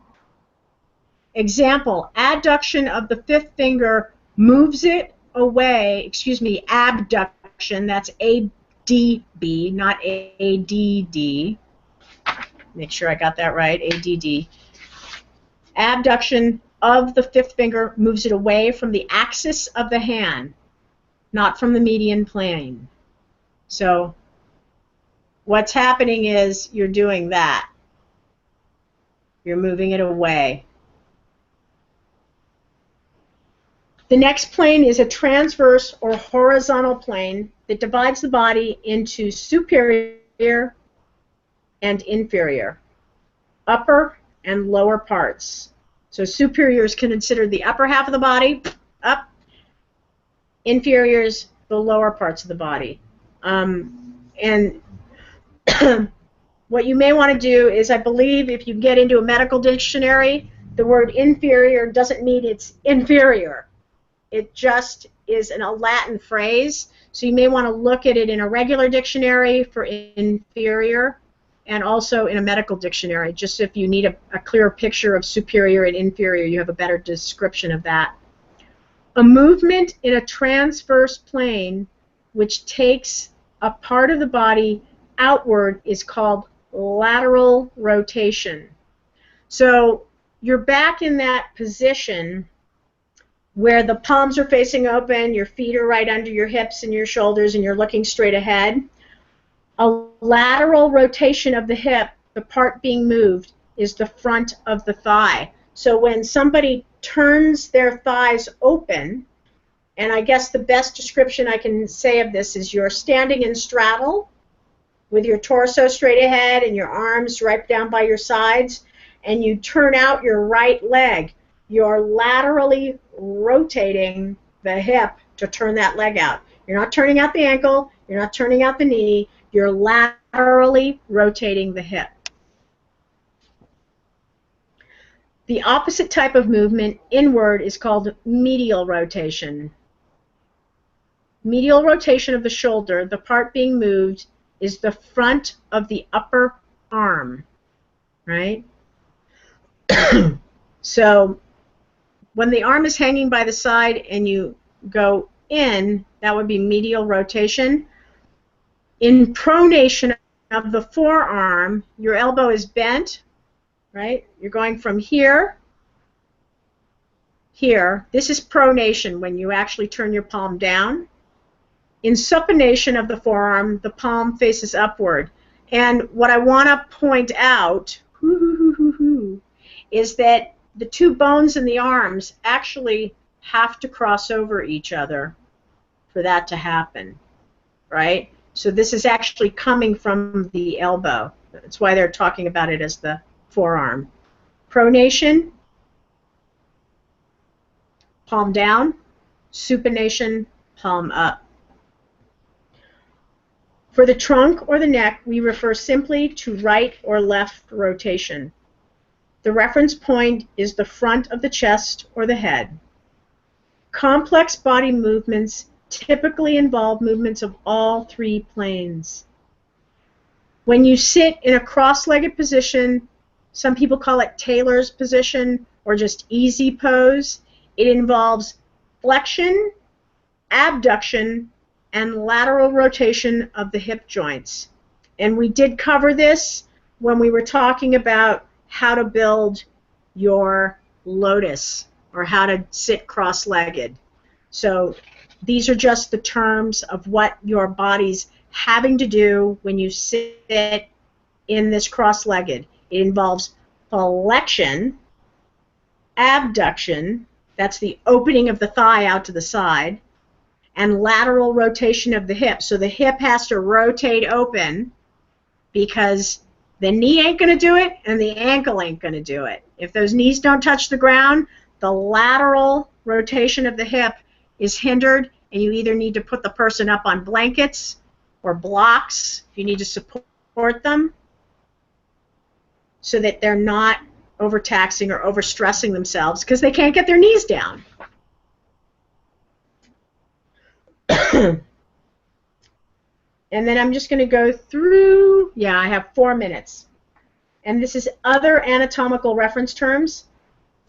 Example, adduction of the fifth finger moves it away, abduction, that's A-D-B, not A-D-D. Make sure I got that right, A-D-D. Abduction of the fifth finger moves it away from the axis of the hand, not from the median plane. So what's happening is you're doing that. You're moving it away. The next plane is a transverse or horizontal plane that divides the body into superior and inferior, upper and lower parts. So superior is considered the upper half of the body, up. Inferior is the lower parts of the body. And what you may want to do is, I believe if you get into a medical dictionary, the word inferior doesn't mean it's inferior. It just is a Latin phrase, so you may want to look at it in a regular dictionary for inferior and also in a medical dictionary, just if you need a clearer picture of superior and inferior, you have a better description of that. A movement in a transverse plane which takes a part of the body outward is called lateral rotation. So you're back in that position where the palms are facing open, your feet are right under your hips and your shoulders, and you're looking straight ahead. A lateral rotation of the hip, the part being moved, is the front of the thigh. So when somebody turns their thighs open, and I guess the best description I can say of this is you're standing in straddle with your torso straight ahead and your arms right down by your sides, and you turn out your right leg. You're laterally rotating the hip to turn that leg out. You're not turning out the ankle, you're not turning out the knee, you're laterally rotating the hip. The opposite type of movement, inward, is called medial rotation. Medial rotation of the shoulder, the part being moved, is the front of the upper arm, right? So when the arm is hanging by the side and you go in, that would be medial rotation. In pronation of the forearm, your elbow is bent, right? You're going from here, here. This is pronation, when you actually turn your palm down. In supination of the forearm, the palm faces upward. And what I want to point out is that the two bones in the arms actually have to cross over each other for that to happen, right? So this is actually coming from the elbow. That's why they're talking about it as the forearm. Pronation, palm down. Supination, palm up. For the trunk or the neck, we refer simply to right or left rotation. The reference point is the front of the chest or the head. Complex body movements typically involve movements of all three planes. When you sit in a cross-legged position, some people call it Taylor's position or just easy pose, it involves flexion, abduction, and lateral rotation of the hip joints. And we did cover this when we were talking about how to build your lotus or how to sit cross-legged. So these are just the terms of what your body's having to do when you sit in this cross-legged. It involves flexion, abduction, that's the opening of the thigh out to the side, and lateral rotation of the hip. So the hip has to rotate open because the knee ain't going to do it and the ankle ain't going to do it. If those knees don't touch the ground, the lateral rotation of the hip is hindered, and you either need to put the person up on blankets or blocks if you need to support them so that they're not overtaxing or overstressing themselves because they can't get their knees down. And then I'm just going to go through, I have 4 minutes. And this is other anatomical reference terms.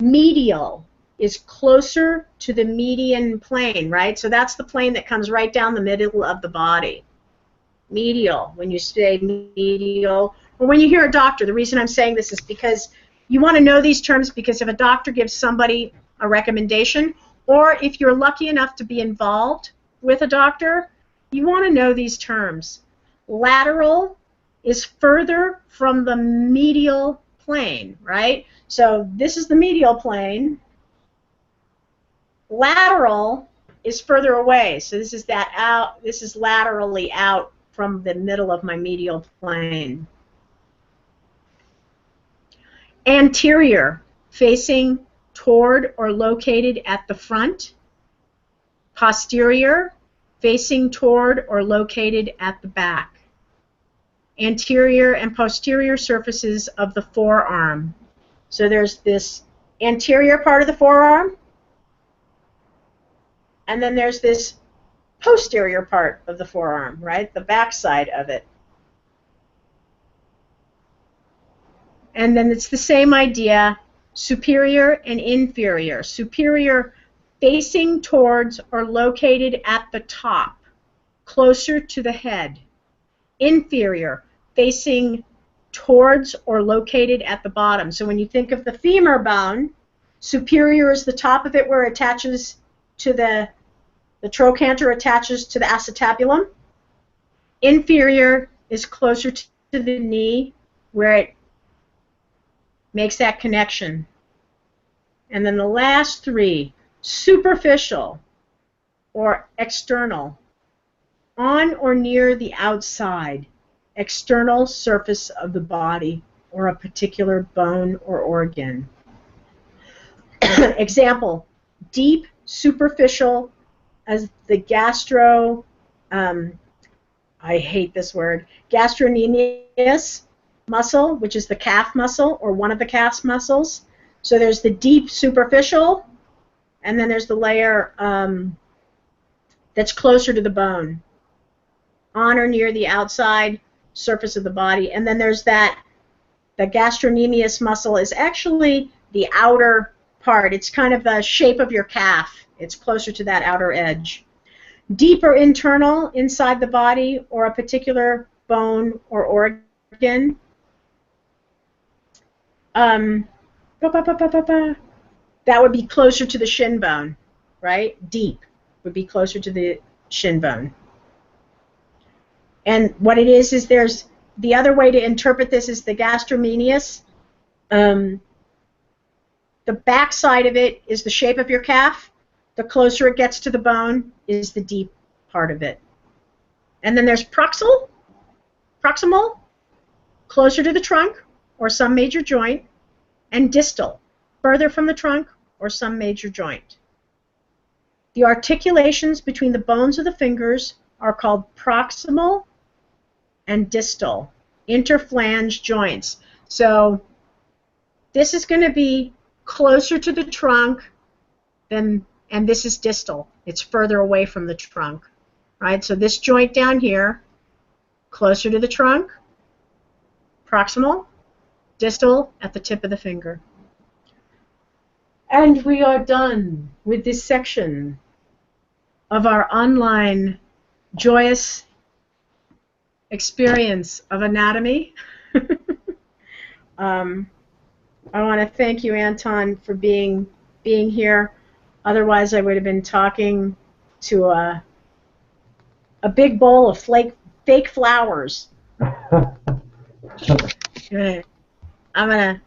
Medial is closer to the median plane, right? So that's the plane that comes right down the middle of the body. Medial, when you say medial, or when you hear a doctor, the reason I'm saying this is because you want to know these terms, because if a doctor gives somebody a recommendation, or if you're lucky enough to be involved with a doctor, you want to know these terms. Lateral is further from the medial plane, right? So this is the medial plane. Lateral is further away. So this is that out. This is laterally out from the middle of my medial plane. Anterior, facing toward or located at the front. Posterior, facing toward or located at the back. Anterior and posterior surfaces of the forearm. So there's this anterior part of the forearm, and then there's this posterior part of the forearm, right? The back side of it. And then it's the same idea, superior and inferior. Superior facing towards or located at the top, closer to the head. Inferior facing towards or located at the bottom. So when you think of the femur bone, superior is the top of it where it attaches to the trochanter attaches to the acetabulum. Inferior is closer to the knee where it makes that connection. And then the last three, superficial or external, on or near the outside, external surface of the body or a particular bone or organ. Example, deep, superficial, as the I hate this word, gastrocnemius muscle, which is the calf muscle or one of the calf muscles. So there's the deep superficial, and then there's the layer that's closer to the bone, on or near the outside surface of the body. And then there's the gastrocnemius muscle is actually the outer part. It's kind of the shape of your calf. It's closer to that outer edge. Deep or internal, inside the body or a particular bone or organ. That would be closer to the shin bone, right? Deep would be closer to the shin bone. And what it is there's the other way to interpret this is the gastrocnemius. The back side of it is the shape of your calf. The closer it gets to the bone is the deep part of it. And then there's proximal, closer to the trunk or some major joint, and distal, further from the trunk or some major joint. The articulations between the bones of the fingers are called proximal and distal, interflange joints. So this is going to be closer to the trunk than, and this is distal. It's further away from the trunk, right? So this joint down here, closer to the trunk, proximal, distal at the tip of the finger. And we are done with this section of our online joyous experience of anatomy. I want to thank you, Anton, for being here. Otherwise, I would have been talking to a big bowl of fake flowers. I'm gonna